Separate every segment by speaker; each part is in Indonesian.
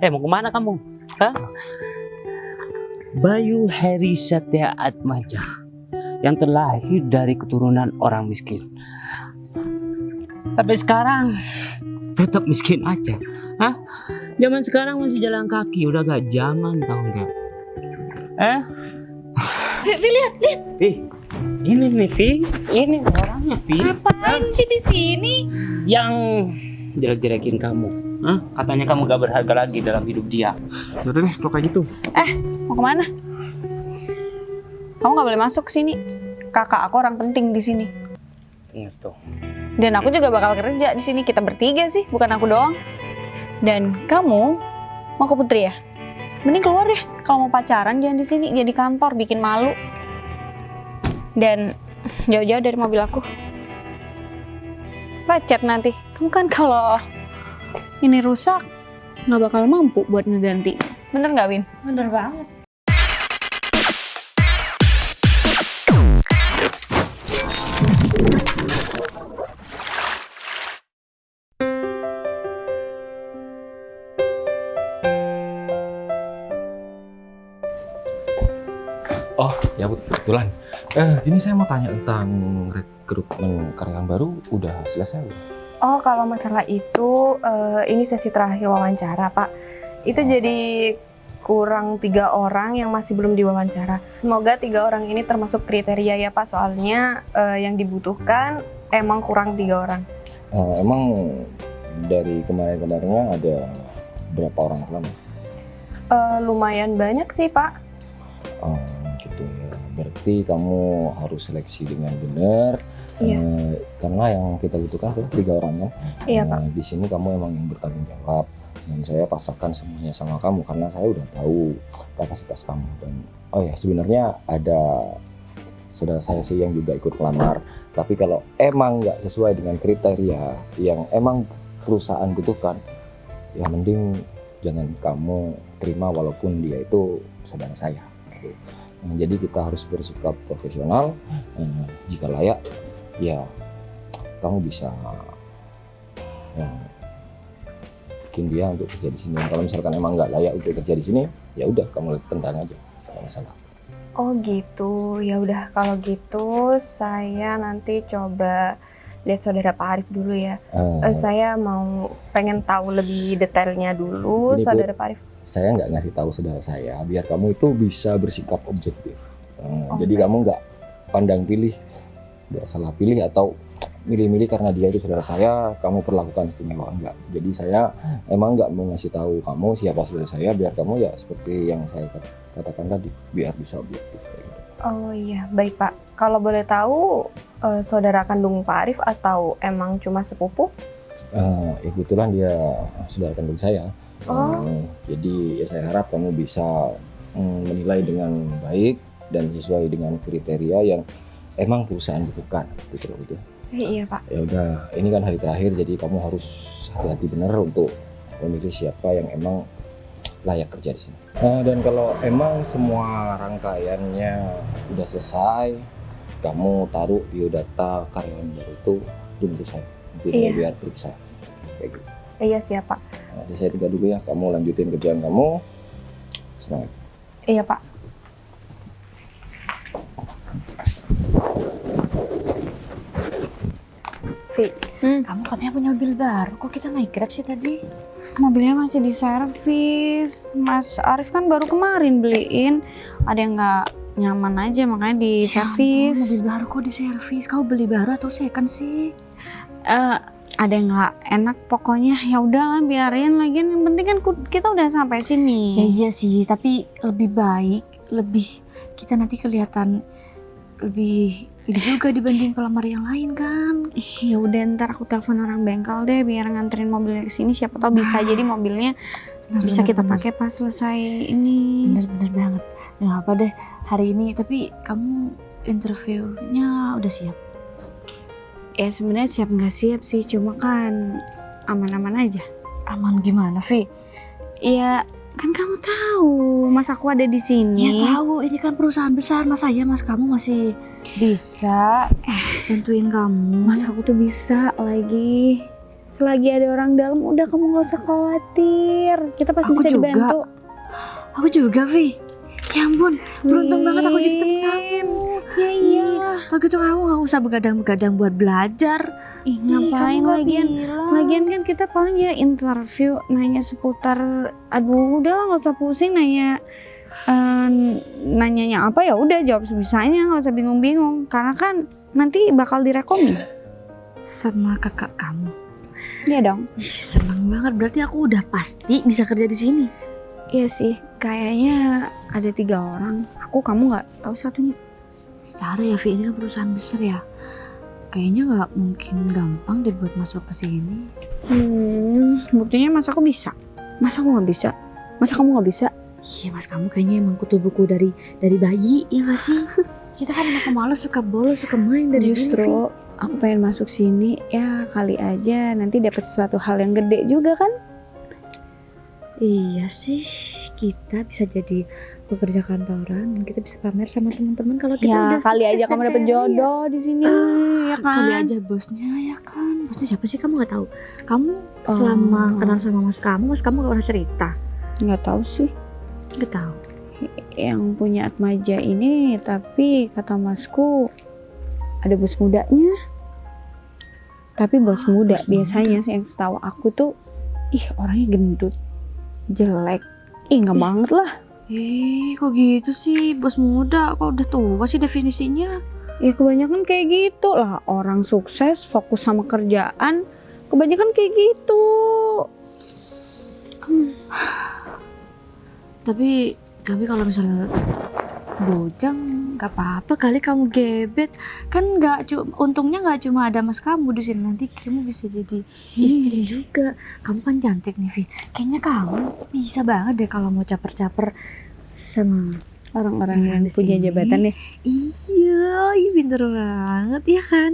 Speaker 1: Mau kemana kamu? Hah? Bayu Heri Satya Atmaja yang terlahir dari keturunan orang miskin. Tapi sekarang tetap miskin aja. Hah? Zaman sekarang masih jalan kaki, udah gak zaman, tau nggak?
Speaker 2: Vi, lihat.
Speaker 1: Ini nih, Vi. Ini orangnya, Vi.
Speaker 2: Ngapain sih di sini?
Speaker 1: Yang jelek-jelekin kamu. Hah? Katanya kamu gak berharga lagi dalam hidup dia.
Speaker 3: Yaudah deh, kalau kayak gitu.
Speaker 2: Mau kemana? Kamu nggak boleh masuk ke sini. Kakak aku orang penting di sini.
Speaker 1: Ingat tuh.
Speaker 2: Dan aku juga bakal kerja di sini. Kita bertiga sih, bukan aku doang. Dan kamu mau ke Putri ya? Mending keluar deh. Kalau mau pacaran jangan di sini, jadi kantor bikin malu. Dan jauh-jauh dari mobil aku. Lecet nanti. Kamu kan kalau ini rusak nggak bakal mampu buat ngeganti. Bener nggak, Win?
Speaker 4: Bener banget.
Speaker 3: Oh, ya kebetulan. Ini saya mau tanya tentang rekrutmen karyawan baru, udah selesai?
Speaker 4: Oh, kalau masalah itu, ini sesi terakhir wawancara, Pak. Itu jadi kurang 3 orang yang masih belum diwawancara. Semoga 3 orang ini termasuk kriteria ya, Pak. Soalnya yang dibutuhkan emang kurang 3 orang.
Speaker 3: Emang dari kemarin-kemarinnya ada berapa orang selama?
Speaker 4: Lumayan banyak sih, Pak.
Speaker 3: Oh, gitu ya. Berarti kamu harus seleksi dengan benar.
Speaker 4: Iya.
Speaker 3: Karena yang kita butuhkan adalah 3 orang kan.
Speaker 4: Iya, Pak.
Speaker 3: Di sini kamu emang yang bertanggung jawab. Dan saya pasrahkan semuanya sama kamu karena saya udah tahu kapasitas kamu. Dan oh ya, sebenarnya ada saudara saya sih yang juga ikut melamar. Tapi kalau emang nggak sesuai dengan kriteria yang emang perusahaan butuhkan, ya mending jangan kamu terima walaupun dia itu saudara saya. Gitu. Jadi kita harus bersikap profesional. Jika layak, ya kamu bisa bikin dia untuk kerja di sini. Kalau misalkan emang nggak layak untuk kerja di sini, ya udah kamu tendang aja, nggak masalah.
Speaker 4: Oh gitu, ya udah kalau gitu saya nanti coba lihat saudara Pak Arif dulu ya. Saya mau pengen tahu lebih detailnya dulu
Speaker 3: Ini,
Speaker 4: saudara Pak Arif.
Speaker 3: Saya nggak ngasih tahu saudara saya biar kamu itu bisa bersikap objektif. Jadi
Speaker 4: baik.
Speaker 3: kamu nggak pandang pilih, nggak salah pilih atau milih-milih karena dia itu saudara saya, kamu perlakukan istimewa, enggak. Jadi saya emang nggak mau ngasih tahu kamu siapa saudara saya biar kamu ya seperti yang saya katakan tadi, biar bisa objektif.
Speaker 4: Oh iya, baik Pak. Kalau boleh tahu saudara kandung Pak Arif atau emang cuma sepupu?
Speaker 3: Ya kebetulan dia saudara kandung saya.
Speaker 4: Oh.
Speaker 3: Jadi ya saya harap kamu bisa menilai dengan baik dan sesuai dengan kriteria yang emang perusahaan butuhkan, gitu loh.
Speaker 4: Iya Pak.
Speaker 3: Ya udah, ini kan hari terakhir, jadi kamu harus hati-hati benar untuk memilih siapa yang emang layak kerja di sini. Dan kalau emang semua rangkaiannya udah selesai, kamu taruh biodata karyawan baru itu di menurut saya, biar periksa. Kayak gitu.
Speaker 4: Iya siap Pak.
Speaker 3: Nah, saya tinggal dulu ya, kamu lanjutin kerjaan kamu. Semangat.
Speaker 4: Iya Pak.
Speaker 2: Vi,
Speaker 4: Kamu katanya punya mobil baru, kok kita naik Grab sih tadi?
Speaker 2: mobilnya masih diservis. Mas Arif kan baru kemarin beliin. Ada yang nggak nyaman aja makanya diservis.
Speaker 4: Mobil baru kok diservis? Kamu beli baru atau second sih?
Speaker 2: Ada yang nggak enak pokoknya. Ya udahlah biarin, lagian yang penting kan kita udah sampai sini.
Speaker 5: Ya iya sih, tapi lebih baik, kita nanti kelihatan lebih ini juga dibanding pelamar yang lain kan.
Speaker 2: Ya udah ntar aku telepon orang bengkel deh biar nganterin mobilnya ke sini. Siapa tahu bisa jadi mobilnya bisa kita pakai pas selesai ini.
Speaker 5: Bener banget. Nah apa deh hari ini, tapi kamu interviewnya udah siap?
Speaker 2: Ya sebenarnya siap nggak siap sih, cuma kan aman-aman aja.
Speaker 5: Aman gimana, Vi?
Speaker 2: Ya kan kamu tahu mas aku ada di sini.
Speaker 5: Ya tahu, ini kan perusahaan besar, masa ya mas kamu masih bisa bantuin kamu?
Speaker 2: Mas aku tuh bisa lagi. Selagi ada orang dalam, udah kamu gak usah khawatir. Kita pasti
Speaker 5: Aku
Speaker 2: bisa
Speaker 5: juga.
Speaker 2: dibantu.
Speaker 5: Aku juga, Vi. Ya ampun, beruntung banget aku jadi temen kamu.
Speaker 2: Ya iyalah.
Speaker 5: Kalau gitu kamu gak usah begadang-begadang buat belajar.
Speaker 2: Ih, ngapain
Speaker 5: kamu nggak
Speaker 2: lagian?
Speaker 5: bilang.
Speaker 2: Lagian kan kita paling ya interview nanya seputar, aduh udahlah nggak usah pusing nanya nanyanya apa, ya udah jawab sebisanya, nggak usah bingung-bingung karena kan nanti bakal direkomin.
Speaker 5: Sama kakak kamu.
Speaker 2: Iya dong.
Speaker 5: Ih, seneng banget, berarti aku udah pasti bisa kerja di sini.
Speaker 2: Iya sih, kayaknya ada 3 orang. Aku, kamu nggak tahu satunya.
Speaker 5: Secara ya, Vi, ini kan perusahaan besar ya. Kayaknya nggak mungkin gampang deh buat masuk ke sini.
Speaker 2: Buktinya masa aku bisa? Masa aku nggak bisa? Masa kamu nggak bisa?
Speaker 5: Iya, mas, kamu kayaknya emang kutu buku dari bayi, ya nggak sih? Kita kan anak pemalas, suka bolos, suka main dari dulu, Vi.
Speaker 2: Justru aku pengen masuk sini, ya kali aja nanti dapat sesuatu hal yang gede juga kan?
Speaker 5: Iya sih, kita bisa jadi pekerja kantoran dan kita bisa pamer sama teman-teman kalau kita
Speaker 2: Ya
Speaker 5: udah
Speaker 2: kali
Speaker 5: sukses
Speaker 2: aja
Speaker 5: dan
Speaker 2: kamu dapet
Speaker 5: kaya raya.
Speaker 2: jodoh di sini, ya kan?
Speaker 5: Kali aja bosnya, ya kan? Bosnya siapa sih, kamu nggak tahu? Kamu selama kenal sama mas kamu nggak pernah cerita?
Speaker 2: Nggak tahu sih.
Speaker 5: Nggak tahu.
Speaker 2: Yang punya Atmaja ini, tapi kata masku ada bos mudanya. Tapi bos muda
Speaker 5: bos
Speaker 2: biasanya sih yang setahu aku tuh, orangnya gendut, jelek. Nggak banget lah.
Speaker 5: Kok gitu sih, bos muda? Kok udah tua sih definisinya?
Speaker 2: Ya kebanyakan kayak gitu lah. Orang sukses, fokus sama kerjaan, kebanyakan kayak gitu.
Speaker 5: Tapi kalau misalnya bujang nggak apa-apa kali, kamu gebet kan, untungnya nggak cuma ada mas kamu di sini, nanti kamu bisa jadi istri juga. Kamu kan cantik nih, Vi. Kayaknya kamu bisa banget deh kalau mau caper-caper sama
Speaker 2: Orang-orang yang
Speaker 5: di
Speaker 2: punya
Speaker 5: sini.
Speaker 2: jabatan ya.
Speaker 5: Iya, pinter banget ya kan.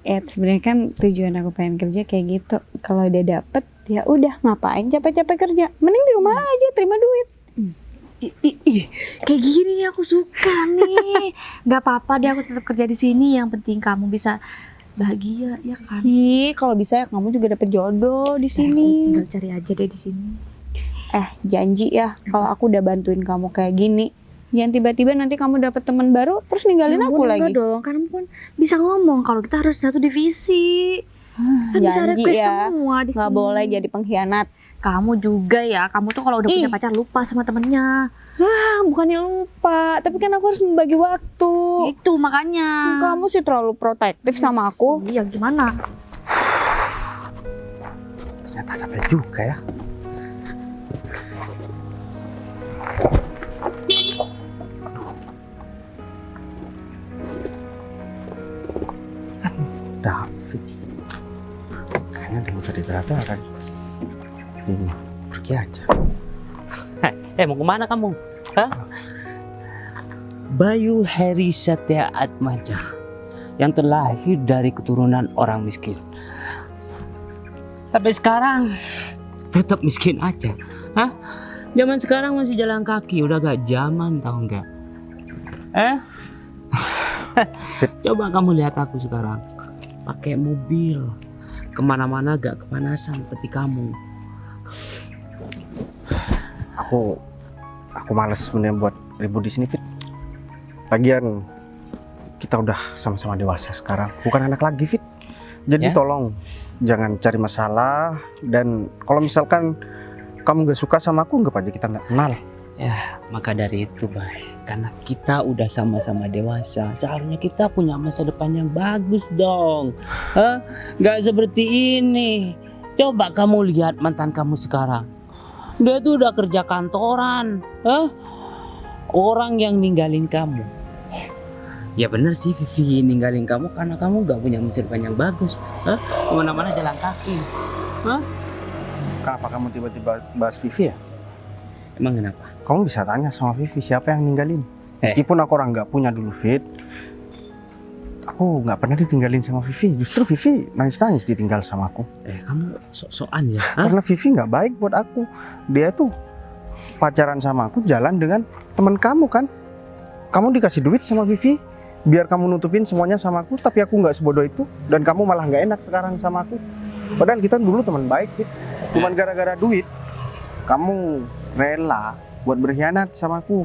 Speaker 2: Sebenarnya kan tujuan aku pengen kerja kayak gitu. Kalau udah dapet, ya udah ngapain capek-capek kerja. Mending di rumah aja terima duit.
Speaker 5: Kayak gini nih aku suka nih. Gak apa-apa deh, aku tetap kerja di sini. Yang penting kamu bisa bahagia, ya kan?
Speaker 2: Kalau bisa ya kamu juga dapet jodoh di sini.
Speaker 5: Tinggal cari aja deh di sini.
Speaker 2: Janji ya kalau aku udah bantuin kamu kayak gini, jangan tiba-tiba nanti kamu dapet teman baru terus ninggalin aku lagi.
Speaker 5: Enggak dong, kan kamu kan bisa ngomong kalau kita harus satu divisi. Kan bisa
Speaker 2: Janji
Speaker 5: request
Speaker 2: ya,
Speaker 5: semua di sini.
Speaker 2: nggak boleh jadi pengkhianat.
Speaker 5: Kamu juga ya, kamu tuh kalau udah punya pacar lupa sama temennya.
Speaker 2: Bukannya lupa, tapi kan aku harus membagi waktu.
Speaker 5: Itu makanya.
Speaker 2: Kamu sih terlalu protektif sama aku.
Speaker 5: Iya, gimana?
Speaker 1: Ternyata capek juga ya. Kan David. Kayaknya dia bisa diberatakan. Pergi aja. Mau kemana kamu? Hah? Bayu Heri Satya Atmaja yang terlahir dari keturunan orang miskin. Tapi sekarang tetap miskin aja. Hah? Zaman sekarang masih jalan kaki, udah gak zaman, tau nggak? Coba kamu lihat aku sekarang, pakai mobil, kemana-mana gak kepanasan seperti kamu.
Speaker 6: Aku males sebenarnya buat ribut di sini, Fit. Lagian kita udah sama-sama dewasa sekarang, bukan anak lagi, Fit. Jadi tolong jangan cari masalah, dan kalau misalkan kamu gak suka sama aku, anggap aja kita nggak kenal.
Speaker 1: Ya, maka dari itu, Bay, karena kita udah sama-sama dewasa, seharusnya kita punya masa depan yang bagus dong. Gak seperti ini. Coba kamu lihat mantan kamu sekarang. Dia tuh udah kerja kantoran. Orang yang ninggalin kamu. Ya bener sih, Vivi ninggalin kamu karena kamu gak punya masa depan yang bagus. Kemana-mana jalan kaki.
Speaker 6: Kenapa kamu tiba-tiba bahas Vivi ya?
Speaker 1: Emang kenapa?
Speaker 6: Kamu bisa tanya sama Vivi siapa yang ninggalin. Meskipun aku orang nggak punya dulu, Fit, aku nggak pernah ditinggalin sama Vivi. Justru Vivi nangis-nangis ditinggal sama aku.
Speaker 1: Kamu sok-sokan ya?
Speaker 6: Karena Vivi nggak baik buat aku. Dia tuh pacaran sama aku jalan dengan teman kamu kan. Kamu dikasih duit sama Vivi biar kamu nutupin semuanya sama aku, tapi aku nggak sebodoh itu, dan kamu malah nggak enak sekarang sama aku. Padahal kita dulu teman baik, Fit. Cuman gara-gara duit, kamu rela buat berkhianat sama aku.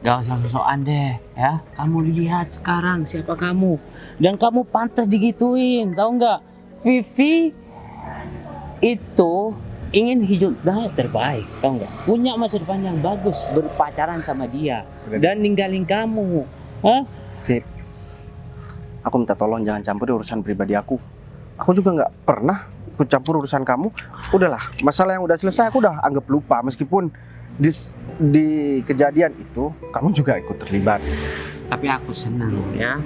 Speaker 1: Gak usah sosokan deh, ya. Kamu lihat sekarang siapa kamu. Dan kamu pantas digituin, tahu nggak? Vivi itu ingin hidup yang terbaik, tahu nggak? Punya masa depan yang bagus, berpacaran sama dia dan ninggalin kamu. Hah?
Speaker 6: Fit, aku minta tolong jangan campur urusan pribadi aku. Aku juga nggak pernah ikut campur urusan kamu. Udahlah, masalah yang udah selesai aku udah anggap lupa. Meskipun di kejadian itu kamu juga ikut terlibat.
Speaker 1: Tapi aku senang ya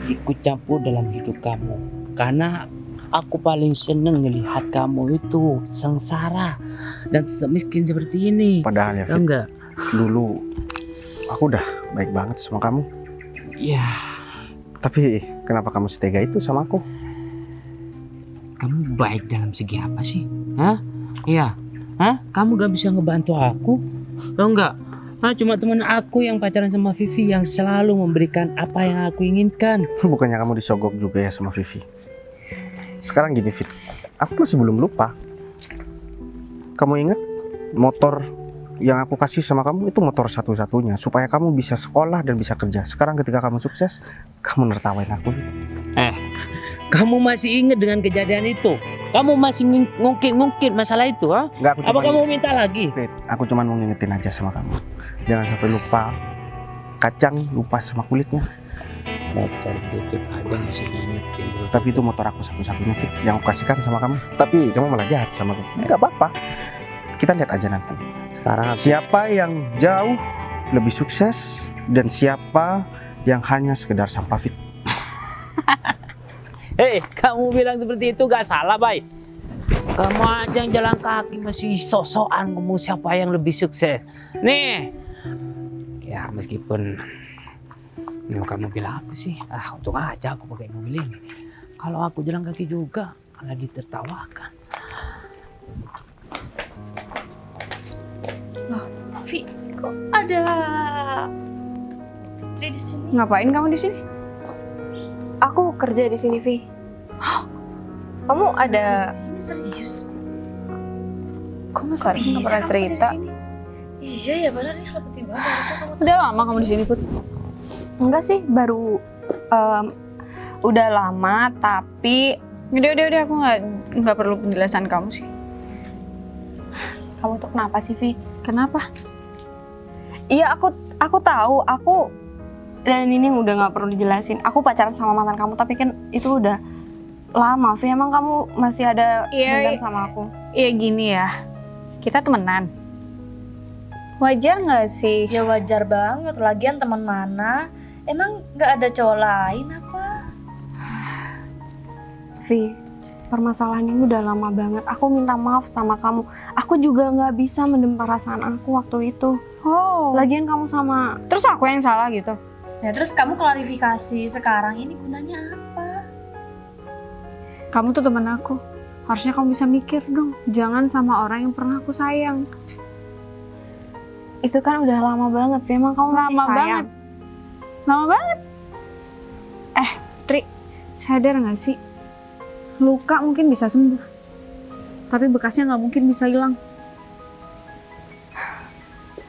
Speaker 1: ikut campur dalam hidup kamu. Karena aku paling seneng ngelihat kamu itu sengsara dan tetap miskin seperti ini.
Speaker 6: Padahal ya,
Speaker 1: Tahu
Speaker 6: Fit,
Speaker 1: nggak?
Speaker 6: dulu aku udah baik banget sama kamu.
Speaker 1: Ya,
Speaker 6: Tapi kenapa kamu setega itu sama aku?
Speaker 1: kamu baik dalam segi apa sih? Hah? Iya. Hah? Kamu gak bisa ngebantu aku? Tahu nggak? Hah, cuma teman aku yang pacaran sama Vivi yang selalu memberikan apa yang aku inginkan.
Speaker 6: Bukannya kamu disogok juga ya sama Vivi? Sekarang gini, Fit, aku masih belum lupa. Kamu ingat motor yang aku kasih sama kamu itu motor satu-satunya supaya kamu bisa sekolah dan bisa kerja. Sekarang ketika kamu sukses, kamu nertawain aku, Fit.
Speaker 1: Kamu masih ingat dengan kejadian itu? Kamu masih ngungkit masalah itu, ha?
Speaker 6: Enggak, aku
Speaker 1: Apa
Speaker 6: cuma
Speaker 1: kamu minta lagi?
Speaker 6: Fit, aku cuma mau ngingetin aja sama kamu. Jangan sampai lupa kacang lupa sama kulitnya.
Speaker 1: Motor butut aja masih diingetin.
Speaker 6: Tapi itu motor aku satu-satunya, Fit, yang aku kasihkan sama kamu. Tapi kamu malah jahat sama aku. Enggak apa-apa. Kita lihat aja nanti.
Speaker 1: Sekarang
Speaker 6: Siapa yang jauh lebih sukses dan siapa yang hanya sekedar sampah, Fit.
Speaker 1: Hei, kamu bilang seperti itu gak salah, Bay. Kamu aja yang jalan kaki masih sok-sokan ngomong siapa yang lebih sukses. Nih, ya meskipun kamu bilang aku sih, untung aja aku pakai mobil ini. Kalau aku jalan kaki juga, malah ditertawakan.
Speaker 5: Loh, Vi, kok ada Putri di sini?
Speaker 2: Ngapain kamu di sini?
Speaker 4: Aku kerja di sini, Vi. Kamu ada
Speaker 5: Di sini serius?
Speaker 2: Kok masa
Speaker 5: Bisa
Speaker 2: nggak pernah
Speaker 5: kamu
Speaker 2: cerita?
Speaker 5: kerja di sini? Iya ya, padahal ini hal penting banget. Harusnya kamu
Speaker 2: Udah lama kamu di sini, Put?
Speaker 4: enggak sih, baru udah lama tapi
Speaker 2: Udah, aku nggak perlu penjelasan kamu sih.
Speaker 4: kamu tuh kenapa sih, Vi?
Speaker 2: Kenapa?
Speaker 4: Iya, aku tahu, dan ini udah nggak perlu dijelasin. Aku pacaran sama mantan kamu, tapi kan itu udah lama, Vi. Emang kamu masih ada dendam sama aku?
Speaker 2: Iya gini ya, kita temenan. Wajar nggak sih?
Speaker 5: Ya wajar banget, lagian teman mana? Emang nggak ada cowok lain apa?
Speaker 4: Vi, permasalahan ini udah lama banget. Aku minta maaf sama kamu. Aku juga nggak bisa mendem perasaan aku waktu itu.
Speaker 2: Oh.
Speaker 4: Lagian kamu sama...
Speaker 2: Terus aku yang salah gitu?
Speaker 5: Ya terus kamu klarifikasi sekarang ini gunanya apa?
Speaker 2: Kamu tuh teman aku. Harusnya kamu bisa mikir dong. Jangan sama orang yang pernah aku sayang.
Speaker 4: Itu kan udah lama banget, Vi. Emang kamu masih
Speaker 2: Lama
Speaker 4: sayang?
Speaker 2: banget. Lama banget. Tri, sadar nggak sih? Luka mungkin bisa sembuh, tapi bekasnya nggak mungkin bisa hilang.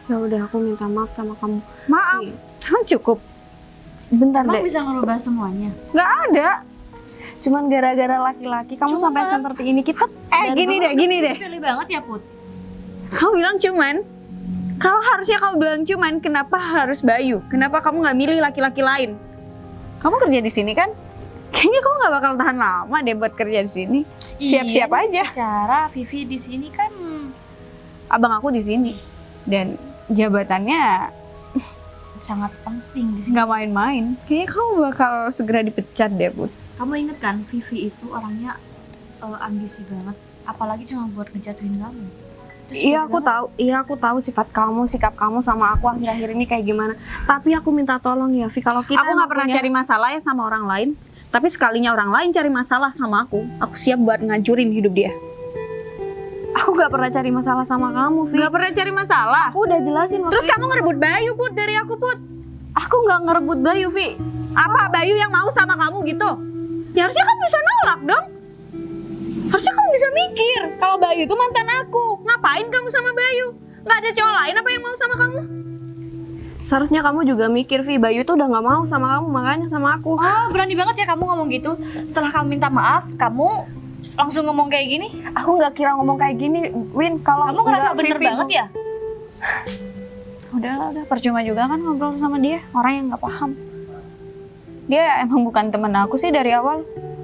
Speaker 4: Ya udah, aku minta maaf sama kamu.
Speaker 2: Maaf, cukup.
Speaker 4: Bentar
Speaker 5: Emang
Speaker 4: deh.
Speaker 5: bisa ngerubah semuanya?
Speaker 2: Nggak ada.
Speaker 4: Cuman gara-gara laki-laki kamu sampai seperti ini. Kita
Speaker 2: Gini deh.
Speaker 5: Pilih banget ya, Put.
Speaker 2: Kamu bilang cuman. Kalau harusnya kamu bilang cuman, kenapa harus Bayu? Kenapa kamu nggak milih laki-laki lain? Kamu kerja di sini kan? Kayaknya kamu nggak bakal tahan lama deh buat kerja di sini. Siap-siap aja.
Speaker 5: Secara Vivi di sini kan
Speaker 2: Abang aku di sini dan jabatannya
Speaker 5: sangat penting di sini.
Speaker 2: nggak main-main. Kayaknya kamu bakal segera dipecat deh, Bud.
Speaker 5: Kamu inget kan Vivi itu orangnya ambisi banget, apalagi cuma buat ngejatuhin kamu. Terus
Speaker 4: Iya, aku tahu sifat kamu, sikap kamu sama aku akhir-akhir ini kayak gimana. Tapi aku minta tolong ya, Vi, kalau kita
Speaker 2: Aku nggak pernah cari masalah ya sama orang lain. Tapi sekalinya orang lain cari masalah sama aku siap buat ngancurin hidup dia.
Speaker 4: Aku nggak pernah cari masalah sama kamu, Vi.
Speaker 2: Gak pernah cari masalah.
Speaker 4: Aku udah jelasin waktu
Speaker 2: Terus
Speaker 4: itu.
Speaker 2: kamu ngerebut Bayu, Put, dari aku, Put.
Speaker 4: Aku nggak ngerebut Bayu, Vi.
Speaker 2: Apa Bayu yang mau sama kamu gitu? Ya harusnya kamu bisa nolak dong. Harusnya kamu bisa mikir kalau Bayu itu mantan aku. Ngapain kamu sama Bayu? Nggak ada cowok lain apa yang mau sama kamu?
Speaker 4: Seharusnya kamu juga mikir, Vi. Bayu tuh udah nggak mau sama kamu, makanya sama aku.
Speaker 5: Oh, berani banget ya kamu ngomong gitu. Setelah kamu minta maaf, kamu langsung ngomong kayak gini.
Speaker 4: Aku nggak kira ngomong kayak gini, Win. Kalau
Speaker 5: Kamu ngerasa
Speaker 4: nggak
Speaker 5: bener
Speaker 4: Vivi
Speaker 5: banget ya?
Speaker 2: Udah, percuma juga kan ngobrol sama dia, orang yang nggak paham. Dia emang bukan temen aku sih dari awal.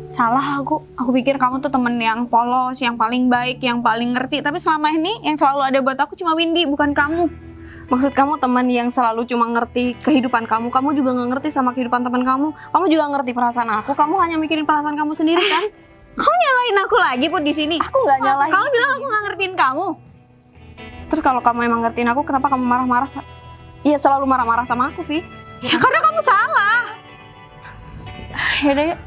Speaker 2: Salah aku pikir kamu tuh temen yang polos, yang paling baik, yang paling ngerti. Tapi selama ini yang selalu ada buat aku cuma Windy, bukan kamu.
Speaker 4: Maksud kamu teman yang selalu cuma ngerti kehidupan kamu juga nggak ngerti sama kehidupan teman kamu. Kamu juga ngerti perasaan aku. Kamu hanya mikirin perasaan kamu sendiri kan?
Speaker 2: Kamu nyalain aku lagi pun di sini.
Speaker 4: Aku nggak nyalahin.
Speaker 2: Kamu bilang aku nggak ngertiin kamu.
Speaker 4: Terus kalau kamu emang ngertiin aku, kenapa kamu marah-marah? Iya, selalu marah-marah sama aku, Vi.
Speaker 2: Ya karena kamu salah.
Speaker 4: Yaudah, yuk.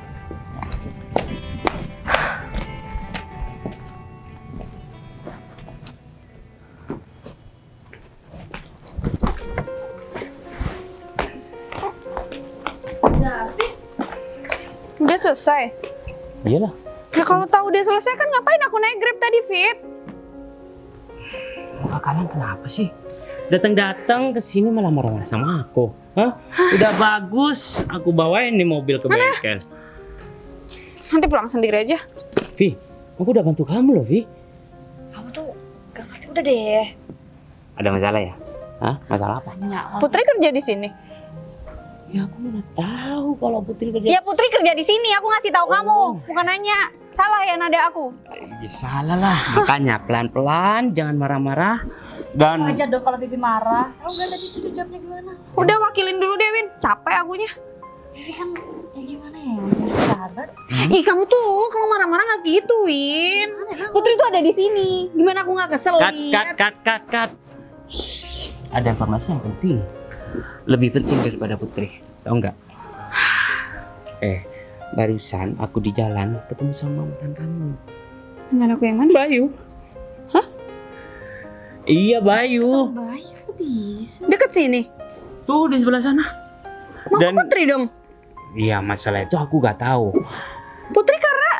Speaker 2: Udah selesai.
Speaker 1: Iyalah.
Speaker 2: Ya kalau tahu udah selesai kan ngapain aku naik Grab tadi, Fit?
Speaker 1: Muka kalian kenapa sih? Datang-datang ke sini malah marah-marah sama aku. Hah? Udah bagus, aku bawain nih mobil ke bengkel.
Speaker 2: Nanti pulang sendiri aja.
Speaker 1: Vi, aku udah bantu kamu loh, Vi.
Speaker 5: Kamu tuh gak ngerti, udah deh.
Speaker 1: Ada masalah ya? Hah? Masalah apa?
Speaker 2: Putri kerja di sini.
Speaker 1: Ya aku mana tahu kalau Putri kerja.
Speaker 2: Ya Putri kerja di sini, aku ngasih tahu kamu, bukan nanya. Salah ya nada aku.
Speaker 1: Ya salah lah. Makanya pelan-pelan, jangan marah-marah. Dan
Speaker 5: Wajar dong kalau Vivi marah. Kalau gak tadi itu jawabnya gimana?
Speaker 2: Udah wakilin dulu deh, Win. Capek akunya.
Speaker 5: Vivi kan ya gimana ya, sahabat.
Speaker 2: Ih, kamu tuh kalau marah-marah nggak gitu, Win. Putri tuh ada di sini. Gimana aku nggak kesel lihat?
Speaker 1: cut. Ada informasi yang penting. Lebih penting daripada Putri. Tahu nggak? Barusan aku di jalan ketemu sama mantan kamu.
Speaker 2: Mantan aku yang mana?
Speaker 1: Bayu.
Speaker 2: Hah?
Speaker 1: Iya, Bayu.
Speaker 5: Bayu kok bisa?
Speaker 2: Deket sini.
Speaker 1: Tuh di sebelah sana.
Speaker 2: Mama Putri dong.
Speaker 1: Iya, masalah itu aku gak tahu.
Speaker 2: Putri karena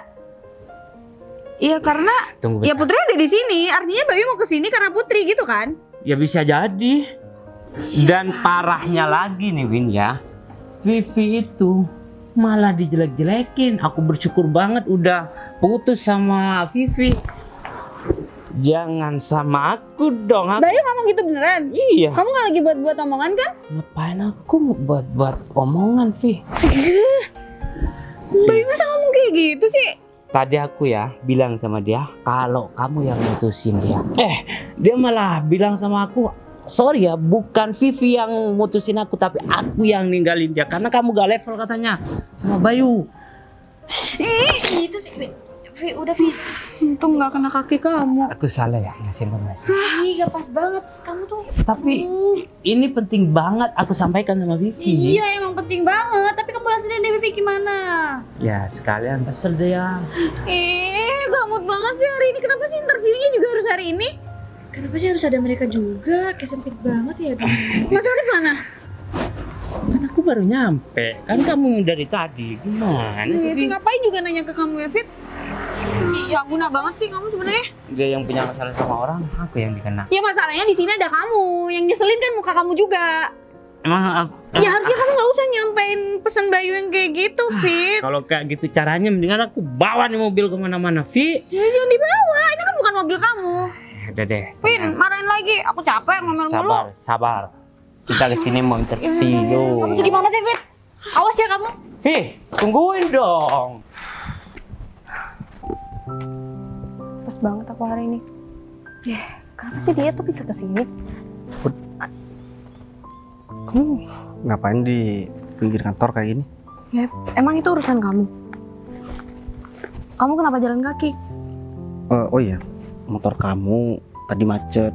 Speaker 2: Iya karena
Speaker 1: Tunggu
Speaker 2: ya
Speaker 1: bentar.
Speaker 2: Putri ada di sini. Artinya Bayu mau ke sini karena Putri gitu kan?
Speaker 1: Ya bisa jadi. Dan parahnya lagi nih, Win ya. Vivi itu malah dijelek-jelekin. Aku bersyukur banget udah putus sama Vivi. Jangan sama aku dong.
Speaker 2: Bayu ngomong gitu beneran?
Speaker 1: Iya.
Speaker 2: Kamu nggak lagi buat-buat omongan kan?
Speaker 1: Ngapain aku buat omongan, Vi?
Speaker 2: Bayu masa ngomong kayak gitu sih?
Speaker 1: Tadi aku ya bilang sama dia kalau kamu yang mutusin dia. Dia malah bilang sama aku, sorry ya, bukan Vivi yang mutusin aku, tapi aku yang ninggalin dia karena kamu gak level katanya sama Bayu.
Speaker 5: Itu sih, Vi, udah Vi.
Speaker 2: Untung nggak kena kaki kamu.
Speaker 1: Aku salah ya ngasih informasi.
Speaker 5: Ih, gak pas banget. Kamu tuh.
Speaker 1: Tapi ini penting banget aku sampaikan sama Vivi.
Speaker 5: Iya, emang penting banget. Tapi kamu rasanya dari Vivi gimana?
Speaker 1: Ya sekalian kesel deh ya.
Speaker 2: Gamut banget sih hari ini. Kenapa sih interviewnya juga harus hari ini?
Speaker 5: Kenapa sih harus ada mereka juga? Kayak sempit banget ya.
Speaker 2: Mas Arif mana?
Speaker 1: Kan aku baru nyampe. Kan kamu dari tadi. Gimana sih,
Speaker 2: Iya sih,
Speaker 1: Vi?
Speaker 2: ngapain juga nanya ke kamu ya, Fit? Iya, guna banget sih kamu sebenarnya.
Speaker 1: Dia yang punya masalah sama orang, aku yang dikena.
Speaker 2: Ya masalahnya di sini ada kamu. Yang nyeselin kan muka kamu juga.
Speaker 1: Emang aku,
Speaker 2: Ya harusnya kamu nggak usah nyampein pesan Bayu yang kayak gitu, Fit.
Speaker 1: kalau kayak gitu caranya mendingan aku bawa nih mobil kemana-mana, Vi.
Speaker 2: Ya jangan dibawa, ini kan bukan mobil kamu.
Speaker 1: Udah deh.
Speaker 2: Vin, marahin lagi. Aku capek ngomel mulu.
Speaker 1: Sabar. Kita kesini mau interview.
Speaker 5: Kamu tuh gimana sih, Fit? Awas ya kamu.
Speaker 1: Vi, tungguin dong.
Speaker 4: Pas banget aku hari ini. Kenapa sih dia tuh bisa kesini?
Speaker 6: Kamu ngapain di pinggir kantor kayak gini?
Speaker 4: Ya, emang itu urusan kamu. Kamu kenapa jalan kaki?
Speaker 6: Oh iya, motor kamu tadi macet.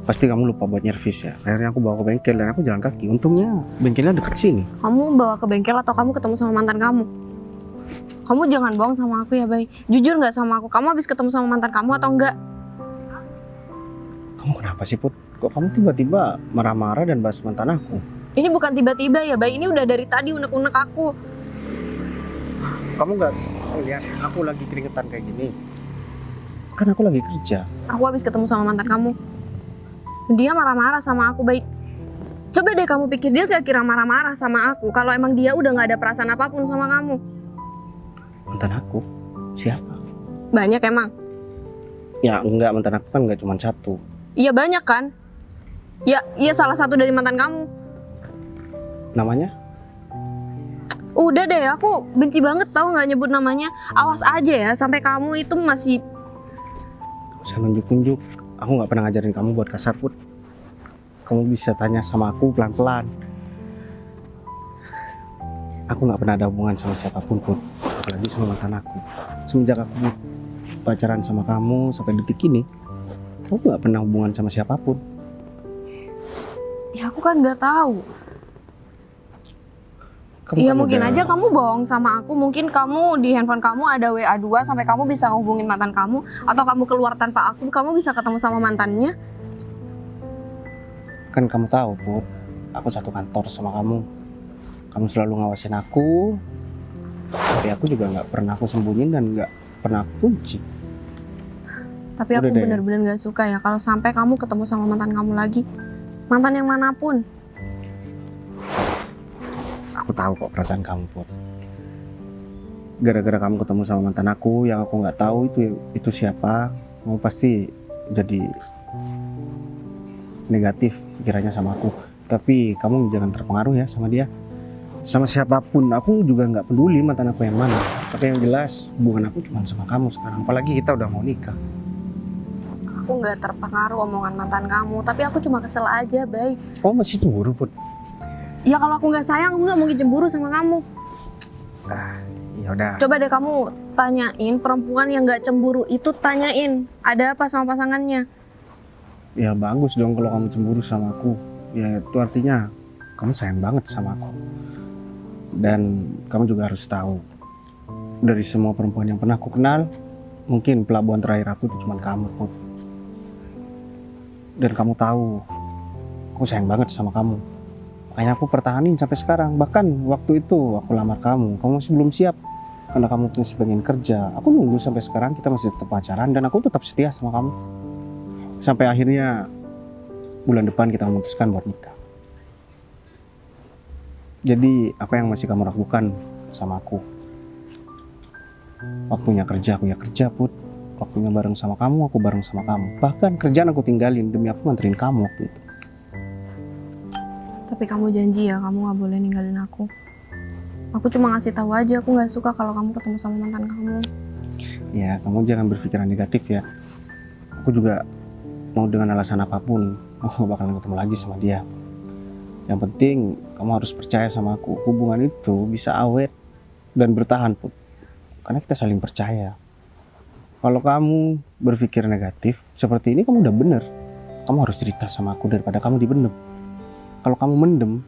Speaker 6: Pasti kamu lupa buat nyervis ya. Akhirnya aku bawa ke bengkel dan aku jalan kaki. Untungnya bengkelnya deket sini.
Speaker 4: Kamu bawa ke bengkel atau kamu ketemu sama mantan kamu? Kamu jangan bohong sama aku ya, Bay. Jujur nggak sama aku? Kamu habis ketemu sama mantan kamu atau enggak?
Speaker 6: Kamu kenapa sih, Put? Kok kamu tiba-tiba marah-marah dan bahas mantan aku?
Speaker 4: Ini bukan tiba-tiba ya, Bay. Ini udah dari tadi unek-unek aku.
Speaker 6: Kamu nggak Lihat, aku lagi keringetan kayak gini. Kan aku lagi kerja.
Speaker 4: Aku habis ketemu sama mantan kamu. Dia marah-marah sama aku, baik. Coba deh kamu pikir, dia gak kira marah-marah sama aku kalau emang dia udah gak ada perasaan apapun sama kamu.
Speaker 6: Mantan aku? Siapa?
Speaker 4: Banyak emang?
Speaker 6: Ya enggak, mantan aku kan enggak cuma satu.
Speaker 4: Iya banyak kan? Ya, iya salah satu dari mantan kamu.
Speaker 6: Namanya?
Speaker 4: Udah deh, aku benci banget tahu nggak nyebut namanya. Awas aja ya, sampai kamu itu masih...
Speaker 6: Saya nunjuk-nunjuk. Aku nggak pernah ngajarin kamu buat kasar, Put. Kamu bisa tanya sama aku pelan-pelan. Aku nggak pernah ada hubungan sama siapapun, Put. Apalagi sama mantan aku. Semenjak aku pacaran sama kamu sampai detik ini, kamu nggak pernah hubungan sama siapapun.
Speaker 4: Ya aku kan nggak tahu.
Speaker 6: Kamu
Speaker 4: Iya
Speaker 6: kan
Speaker 4: mungkin
Speaker 6: udah-
Speaker 4: aja kamu bohong sama aku. Mungkin kamu di handphone kamu ada WA 2 sampai kamu bisa ngehubungin mantan kamu. Atau kamu keluar tanpa aku, kamu bisa ketemu sama mantannya.
Speaker 6: Kan kamu tahu, Put, aku satu kantor sama kamu. Kamu selalu ngawasin aku, tapi aku juga nggak pernah aku sembunyiin dan nggak pernah aku kunci.
Speaker 4: Tapi aku
Speaker 6: Udah deh.
Speaker 4: bener-bener gak suka ya kalau sampai kamu ketemu sama mantan kamu lagi. Mantan yang manapun.
Speaker 6: Aku tahu kok perasaan kamu, Put. Gara-gara kamu ketemu sama mantan aku yang aku nggak tahu itu siapa, kamu pasti jadi negatif pikirannya sama aku. Tapi kamu jangan terpengaruh ya sama dia. Sama siapapun, aku juga nggak peduli mantan aku yang mana. Tapi yang jelas hubungan aku cuma sama kamu sekarang. Apalagi kita udah mau nikah.
Speaker 4: Aku gak terpengaruh omongan mantan kamu. Tapi aku cuma kesel aja, Bay.
Speaker 6: Kamu masih cemburu, Put?
Speaker 4: Ya kalau aku gak sayang, aku gak mungkin cemburu sama kamu.
Speaker 6: Ya udah.
Speaker 4: Coba deh kamu tanyain perempuan yang gak cemburu itu, tanyain ada apa sama pasangannya.
Speaker 6: Ya bagus dong kalau kamu cemburu sama aku. Ya itu artinya kamu sayang banget sama aku. Dan kamu juga harus tahu, dari semua perempuan yang pernah aku kenal, mungkin pelabuhan terakhir aku itu cuma kamu, Put. Dan kamu tahu, aku sayang banget sama kamu. Makanya aku pertahanin sampai sekarang. Bahkan waktu itu aku lamar kamu masih belum siap. Karena kamu masih pengen kerja. Aku nunggu sampai sekarang kita masih tetap pacaran dan aku tetap setia sama kamu. Sampai akhirnya bulan depan kita memutuskan buat nikah. Jadi apa yang masih kamu lakukan sama aku? Waktunya kerja, aku ya kerja, Put. Waktunya bareng sama kamu, aku bareng sama kamu. Bahkan kerjaan aku tinggalin demi aku nganterin kamu waktu itu.
Speaker 4: Tapi kamu janji ya, kamu gak boleh ninggalin aku. Aku cuma ngasih tahu aja, aku gak suka kalau kamu ketemu sama mantan kamu.
Speaker 6: Ya, kamu jangan berpikiran negatif ya. Aku juga mau dengan alasan apapun, aku bakalan ketemu lagi sama dia. Yang penting kamu harus percaya sama aku. Hubungan itu bisa awet dan bertahan, Put. Karena kita saling percaya. Kalau kamu berpikir negatif seperti ini, kamu udah bener. Kamu harus cerita sama aku daripada kamu dipendem. Kalau kamu mendem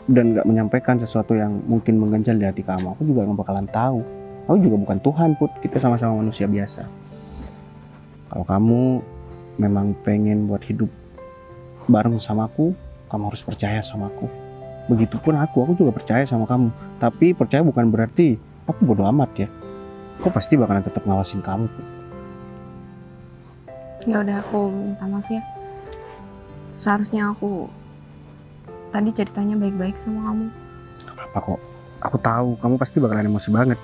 Speaker 6: dan gak menyampaikan sesuatu yang mungkin mengganjal di hati kamu, aku juga gak bakalan tahu. Kamu juga bukan Tuhan, Put. Kita sama-sama manusia biasa. Kalau kamu memang pengen buat hidup bareng sama aku, kamu harus percaya sama aku. Begitupun aku juga percaya sama kamu. Tapi percaya bukan berarti aku bodo amat ya. Aku pasti bakalan tetap ngawasin kamu, Put.
Speaker 4: Ya udah, aku minta maaf ya. Seharusnya aku tadi ceritanya baik-baik sama kamu.
Speaker 6: Gak apa-apa kok. Aku tahu kamu pasti bakalan emosi banget.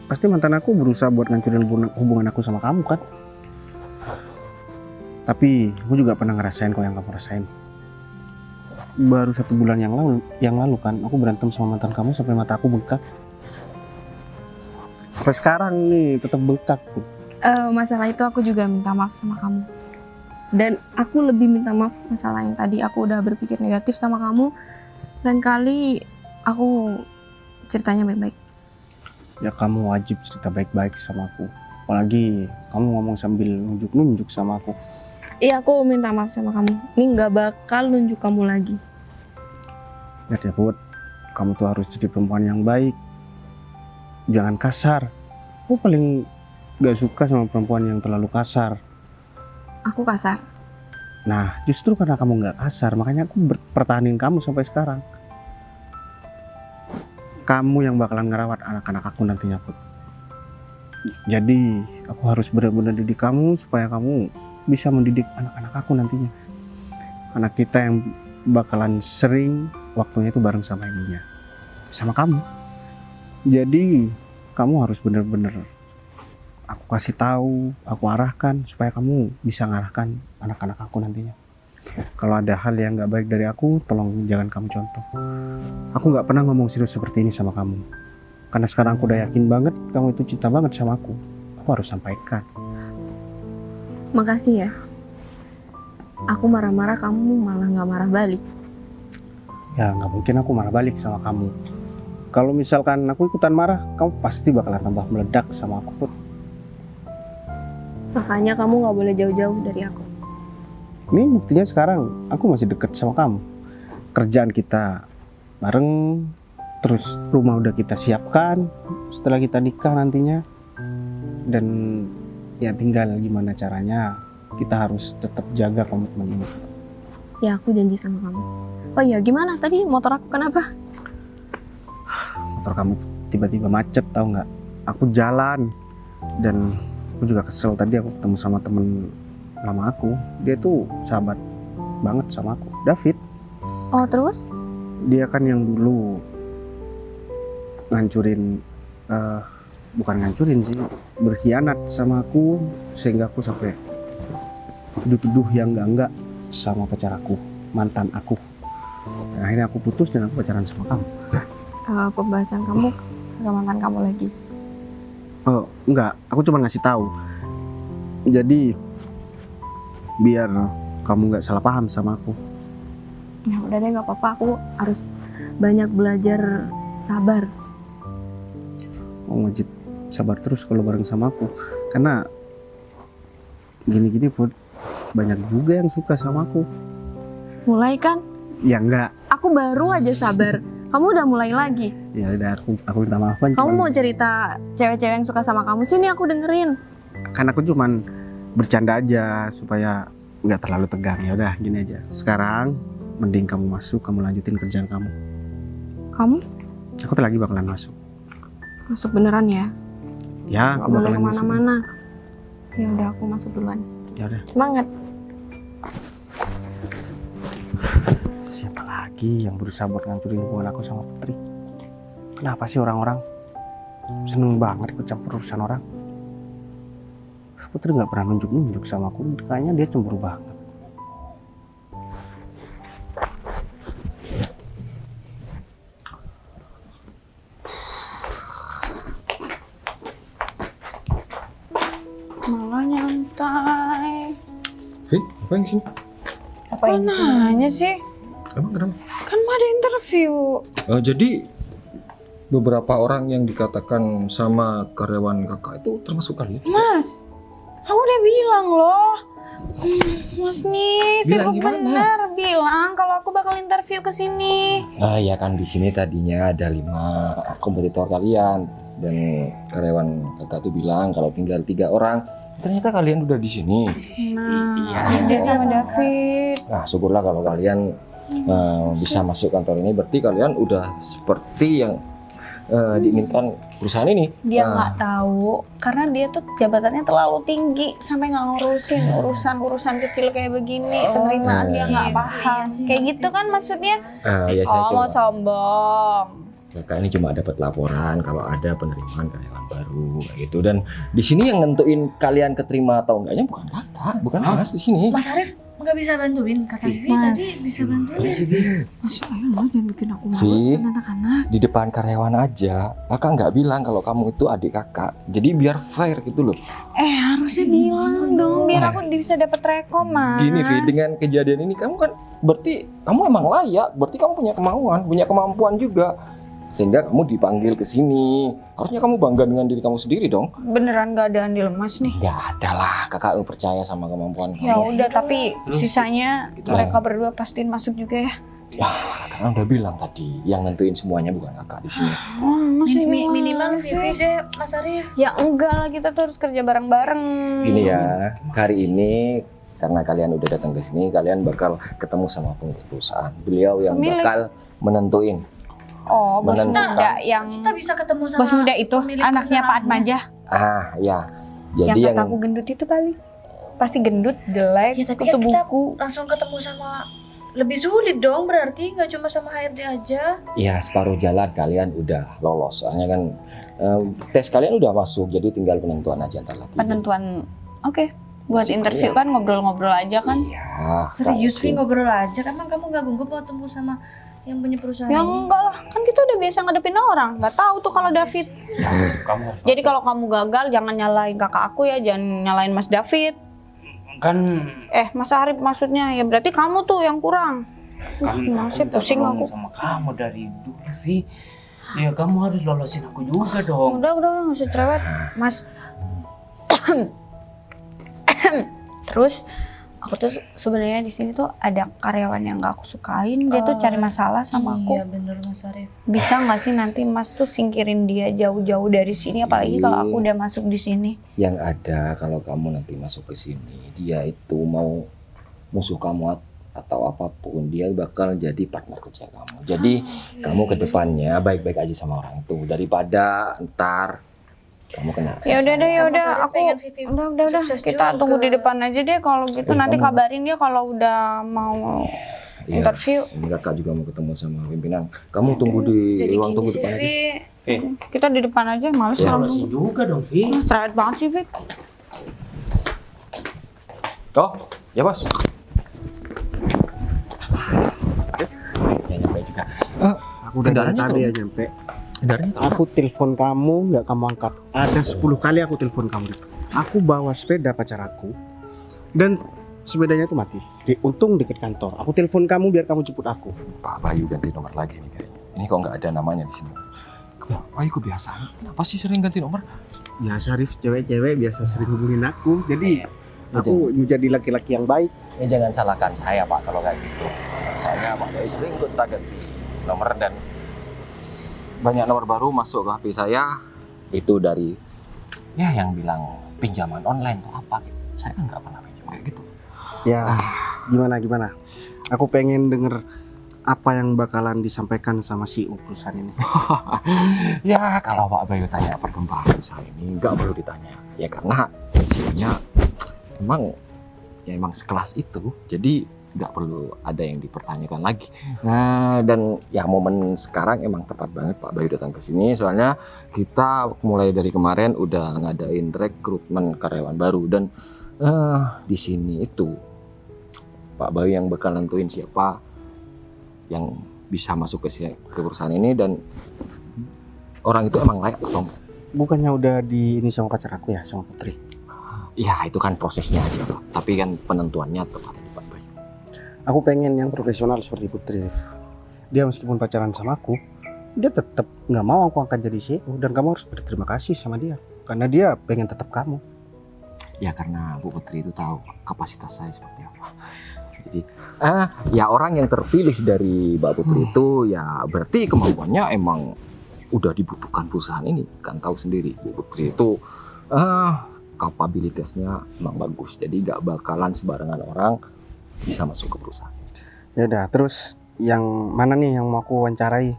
Speaker 6: Pasti mantan aku berusaha buat ngancurin hubungan aku sama kamu kan. Tapi aku juga pernah ngerasain kok yang kamu rasain. Baru 1 bulan yang lalu kan aku berantem sama mantan kamu sampai mata aku bengkak. Sampai sekarang nih tetap bengkak, Put.
Speaker 4: Masalah itu aku juga minta maaf sama kamu. Dan aku lebih minta maaf masalah yang tadi aku udah berpikir negatif sama kamu. Dan kali aku ceritanya baik-baik.
Speaker 6: Ya kamu wajib cerita baik-baik sama aku. Apalagi kamu ngomong sambil nunjuk-nunjuk sama aku.
Speaker 4: Iya, aku minta maaf sama kamu. Ini nggak bakal nunjuk kamu lagi.
Speaker 6: Lihat ya, Put. Kamu tuh harus jadi perempuan yang baik. Jangan kasar. Aku paling gak suka sama perempuan yang terlalu kasar.
Speaker 4: Aku kasar.
Speaker 6: Nah, justru karena kamu gak kasar, makanya aku pertahanin kamu sampai sekarang. kamu yang bakalan ngerawat anak-anak aku nantinya, Put. Jadi aku harus benar-benar didik kamu supaya kamu bisa mendidik anak-anak aku nantinya. Anak kita yang bakalan sering waktunya itu bareng sama ibunya, sama kamu. Jadi kamu harus benar-benar aku kasih tahu, aku arahkan supaya kamu bisa ngarahkan anak-anak aku nantinya. Kalau ada hal yang nggak baik dari aku, tolong jangan kamu contoh. Aku nggak pernah ngomong serius seperti ini sama kamu. Karena sekarang aku udah yakin banget kamu itu cinta banget sama aku. Aku harus sampaikan.
Speaker 4: Makasih ya. Aku marah-marah, kamu malah nggak marah balik.
Speaker 6: Ya nggak mungkin aku marah balik sama kamu. Kalau misalkan aku ikutan marah, kamu pasti bakalan tambah meledak sama aku, Put.
Speaker 4: Makanya kamu nggak boleh jauh-jauh dari aku.
Speaker 6: Ini buktinya sekarang aku masih deket sama kamu. Kerjaan kita bareng, terus rumah udah kita siapkan setelah kita nikah nantinya. Dan ya tinggal gimana caranya kita harus tetap jaga komitmen ini.
Speaker 4: Ya aku janji sama kamu. Oh iya, gimana tadi motor aku kenapa?
Speaker 6: Motor kamu tiba-tiba macet, tahu nggak? Aku jalan dan aku juga kesel. Tadi aku ketemu sama temen lama aku. Dia tuh sahabat banget sama aku, David.
Speaker 4: Oh terus?
Speaker 6: Dia kan yang dulu ngancurin, bukan ngancurin sih, berkhianat sama aku sehingga aku sampai tuduh-tuduh yang enggak sama pacar aku, mantan aku. Dan akhirnya aku putus dan aku pacaran sama kamu.
Speaker 4: Pembahasan kamu ke mantan kamu lagi.
Speaker 6: Oh enggak, aku cuma ngasih tahu. Jadi biar kamu nggak salah paham sama aku.
Speaker 4: Ya udah deh, nggak apa-apa. Aku harus banyak belajar sabar.
Speaker 6: Wajib sabar terus kalau bareng sama aku. Karena gini-gini pun banyak juga yang suka sama aku.
Speaker 4: Mulai kan?
Speaker 6: Ya enggak.
Speaker 4: Aku baru aja sabar. Kamu udah mulai lagi.
Speaker 6: Ya udah, aku minta maaf kan.
Speaker 4: Kamu mau cerita cewek-cewek yang suka sama kamu? Sini aku dengerin.
Speaker 6: Kan aku cuman bercanda aja supaya nggak terlalu tegang. Ya udah gini aja. Sekarang mending kamu masuk, kamu lanjutin kerjaan kamu.
Speaker 4: Kamu
Speaker 6: Aku tuh lagi bakalan masuk.
Speaker 4: masuk beneran ya?
Speaker 6: Ya,
Speaker 4: Gak
Speaker 6: aku
Speaker 4: boleh
Speaker 6: bakalan masuk.
Speaker 4: kemana-mana. Ya udah, aku masuk duluan.
Speaker 6: Ya udah.
Speaker 4: Semangat.
Speaker 6: Siapa lagi yang berusaha buat ngancurin hubungan aku sama Putri? Kenapa sih orang-orang seneng banget ikut campur urusan orang? Putri nggak pernah nunjuk-nunjuk sama aku, kayaknya dia cemburu banget.
Speaker 2: Malah nyantai.
Speaker 3: Fit, apa yang sini?
Speaker 2: Apa ini nanya sih?
Speaker 3: Emang kenapa?
Speaker 2: Kan mau ada interview.
Speaker 3: Jadi beberapa orang yang dikatakan sama karyawan kakak itu termasuk kalian?
Speaker 2: Mas, aku udah bilang loh. Mas nih,
Speaker 3: Bilang
Speaker 2: sibuk
Speaker 3: gimana?
Speaker 2: bener bilang kalau aku bakal interview ke sini.
Speaker 3: Ah ya kan, di sini tadinya ada 5 kompetitor kalian dan karyawan kakak tuh bilang kalau tinggal 3 orang. Ternyata kalian udah di sini.
Speaker 2: Nah, aja sama David.
Speaker 3: Nah, syukurlah kalau kalian bisa masuk kantor ini, berarti kalian udah seperti yang diinginkan perusahaan ini.
Speaker 2: Dia nggak tahu karena dia tuh jabatannya terlalu tinggi sampai nggak ngurusin urusan kecil kayak begini. Penerimaan dia nggak paham. Kayak gitu kan maksudnya?
Speaker 3: Ya saya
Speaker 2: Oh, mau
Speaker 3: coba.
Speaker 2: sombong.
Speaker 3: Kakak ini cuma dapat laporan kalau ada penerimaan karyawan baru kayak gitu, dan di sini yang nentuin kalian keterima atau enggaknya bukan kakak, bukan mas di sini.
Speaker 5: Mas Arif nggak bisa bantuin, kata Vivi
Speaker 2: Mas.
Speaker 5: tadi bisa bantuin.
Speaker 2: Mas, ayo lo jangan bikin aku malu
Speaker 3: Vi.
Speaker 2: dengan anak-anak.
Speaker 3: Di depan karyawan aja, kakak nggak bilang kalau kamu itu adik kakak, jadi biar fair gitu loh.
Speaker 2: Harusnya bilang dong biar aku bisa dapat rekom, Mas.
Speaker 3: Gini Vi, dengan kejadian ini kamu kan berarti kamu emang layak, berarti kamu punya kemauan, punya kemampuan juga, sehingga kamu dipanggil ke sini. Harusnya kamu bangga dengan diri kamu sendiri dong.
Speaker 2: Beneran gak ada andil Mas nih.
Speaker 3: Nggak ada lah, kakak percaya sama kemampuan
Speaker 2: Ya
Speaker 3: kamu.
Speaker 2: udah, tapi sisanya
Speaker 3: Gitu.
Speaker 2: mereka berdua pastiin masuk juga ya.
Speaker 3: Kakak kan udah bilang tadi, yang nentuin semuanya bukan kakak di sini.
Speaker 2: Oh, Mas
Speaker 5: Minimal Vivi deh, Mas Arif.
Speaker 2: Ya enggak lah, kita tuh harus kerja bareng-bareng.
Speaker 3: Gini ya, hari ini karena kalian udah datang ke sini, kalian bakal ketemu sama pemilik perusahaan. Beliau yang
Speaker 2: Pemilik?
Speaker 3: bakal menentuin
Speaker 2: Oh, bos
Speaker 3: Menentukan.
Speaker 2: muda yang
Speaker 5: Kita bisa ketemu sama
Speaker 2: bos muda itu
Speaker 5: pemilik
Speaker 2: anaknya Pak
Speaker 5: perusahaannya.
Speaker 2: Atmaja.
Speaker 3: Ya. Jadi
Speaker 2: Yang kata aku gendut itu kali. Pasti gendut, jelek,
Speaker 5: Ya tapi
Speaker 2: kutu
Speaker 5: kan kita
Speaker 2: buku.
Speaker 5: langsung ketemu sama lebih sulit dong, berarti nggak cuma sama HRD aja.
Speaker 3: ya separuh jalan kalian udah lolos. Soalnya kan tes kalian udah masuk, jadi tinggal penentuan aja ntar lagi.
Speaker 2: Penentuan, oke. Buat
Speaker 3: Masih
Speaker 2: interview
Speaker 3: banyak.
Speaker 2: kan ngobrol-ngobrol aja kan.
Speaker 3: Iya.
Speaker 5: Serius, Vi,
Speaker 3: kalau-
Speaker 5: ngobrol aja. Emang kamu nggak gugup mau ketemu sama yang punya perusahaan
Speaker 2: Ya
Speaker 5: ini?
Speaker 2: enggak lah, kan kita udah biasa ngadepin orang. Nggak tahu tuh kalau David.
Speaker 1: Kamu harus
Speaker 2: Jadi kalau kamu gagal jangan nyalain kakak aku ya, jangan nyalain Mas David.
Speaker 1: kan
Speaker 2: Mas Arif maksudnya, ya berarti kamu tuh yang kurang. Masih
Speaker 1: minta
Speaker 2: pusing
Speaker 1: tolong
Speaker 2: aku.
Speaker 1: sama kamu dari dulu, Vi. Ya kamu harus lolosin aku juga dong.
Speaker 2: Udah, nggak usah cerewet, Mas. Terus aku tuh sebenarnya di sini tuh ada karyawan yang gak aku sukain. Dia tuh cari masalah sama aku.
Speaker 5: Iya bener Mas Arif.
Speaker 2: Bisa nggak sih nanti Mas tuh singkirin dia jauh-jauh dari sini? Apalagi kalau aku udah masuk di sini.
Speaker 3: Yang ada kalau kamu nanti masuk ke sini, dia itu mau musuh kamu atau apapun, dia bakal jadi partner kerja kamu. Jadi kamu ke depannya baik-baik aja sama orang itu daripada ntar kamu kena.
Speaker 2: Ya udah deh, ya
Speaker 5: Mas
Speaker 2: udah
Speaker 5: Arif
Speaker 2: aku
Speaker 5: pengen Vivi
Speaker 2: udah
Speaker 5: sukses
Speaker 2: kita
Speaker 5: juga.
Speaker 2: tunggu di depan aja deh kalau gitu. Nanti
Speaker 3: kamu-
Speaker 2: kabarin dia kalau udah mau
Speaker 3: Iya,
Speaker 2: interview.
Speaker 3: Ini kakak juga mau ketemu sama pimpinan. Kamu tunggu di
Speaker 5: Jadi
Speaker 3: ruang
Speaker 5: gini
Speaker 3: tunggu
Speaker 5: sih
Speaker 3: depan aja.
Speaker 5: Vi.
Speaker 2: Kita di depan aja, males
Speaker 3: Ya.
Speaker 2: kalau
Speaker 1: Lolosin juga dong, Vi.
Speaker 2: cerewet banget sih, Fit.
Speaker 3: Oh, ya bos. Ya nyampe juga.
Speaker 6: Aku udah dari
Speaker 3: Kendaraannya
Speaker 6: tadi
Speaker 3: tuh?
Speaker 6: ya nyampe.
Speaker 3: Kendaranya
Speaker 6: Aku telepon kamu, nggak kamu angkat. Ada 10 kali aku telepon kamu. Aku bawa sepeda pacar aku, dan sepedanya tuh mati. Untung deket kantor. Aku telepon kamu biar kamu jemput aku.
Speaker 3: Pak Bayu ganti nomor lagi nih kayaknya. Ini kok nggak ada namanya di sini. Ya, Bayu kebiasaan. Kenapa sih sering ganti nomor?
Speaker 6: Ya Syarif, cewek-cewek biasa sering hubungin aku. Jadi aku menjadi laki-laki yang baik.
Speaker 3: Ya jangan salahkan saya Pak kalau kayak gitu. Soalnya Pak Bayu sering gonta ganti nomor dan banyak nomor baru masuk ke HP saya. Itu dari ya yang bilang pinjaman online tuh apa gitu. Saya kan nggak pernah pinjam kayak gitu.
Speaker 6: Ya, gimana? Aku pengen denger apa yang bakalan disampaikan sama CEO perusahaan ini.
Speaker 3: Ya kalau Pak Bayu tanya perkembangan perusahaan ini nggak perlu ditanya. Ya karena CEO-nya emang sekelas itu. Jadi nggak perlu ada yang dipertanyakan lagi. Nah dan ya momen sekarang emang tepat banget Pak Bayu datang ke sini. Soalnya kita mulai dari kemarin udah ngadain rekrutmen karyawan baru dan di sini itu Pak Bayu yang bakal nentuin siapa yang bisa masuk ke perusahaan ini dan orang itu emang layak atau enggak.
Speaker 6: Bukannya udah di ini sama pacar aku ya, sama Putri?
Speaker 3: Ya itu kan prosesnya aja Pak. Tapi kan penentuannya tetap ada di Pak Bayu.
Speaker 6: Aku pengen yang profesional seperti Putri. Dia meskipun pacaran sama aku, dia tetap nggak mau aku angkat jadi CEO, dan kamu harus berterima kasih sama dia karena dia pengen tetap kamu.
Speaker 3: Ya karena Bu Putri itu tahu kapasitas saya seperti apa. Jadi ya orang yang terpilih dari Mbak Putri itu ya berarti kemampuannya emang udah dibutuhkan perusahaan ini. Kan tahu sendiri Bu Putri itu kapabilitasnya emang bagus. Jadi nggak bakalan sembarangan orang bisa masuk ke perusahaan.
Speaker 6: Ya udah, terus yang mana nih yang mau aku wawancarai?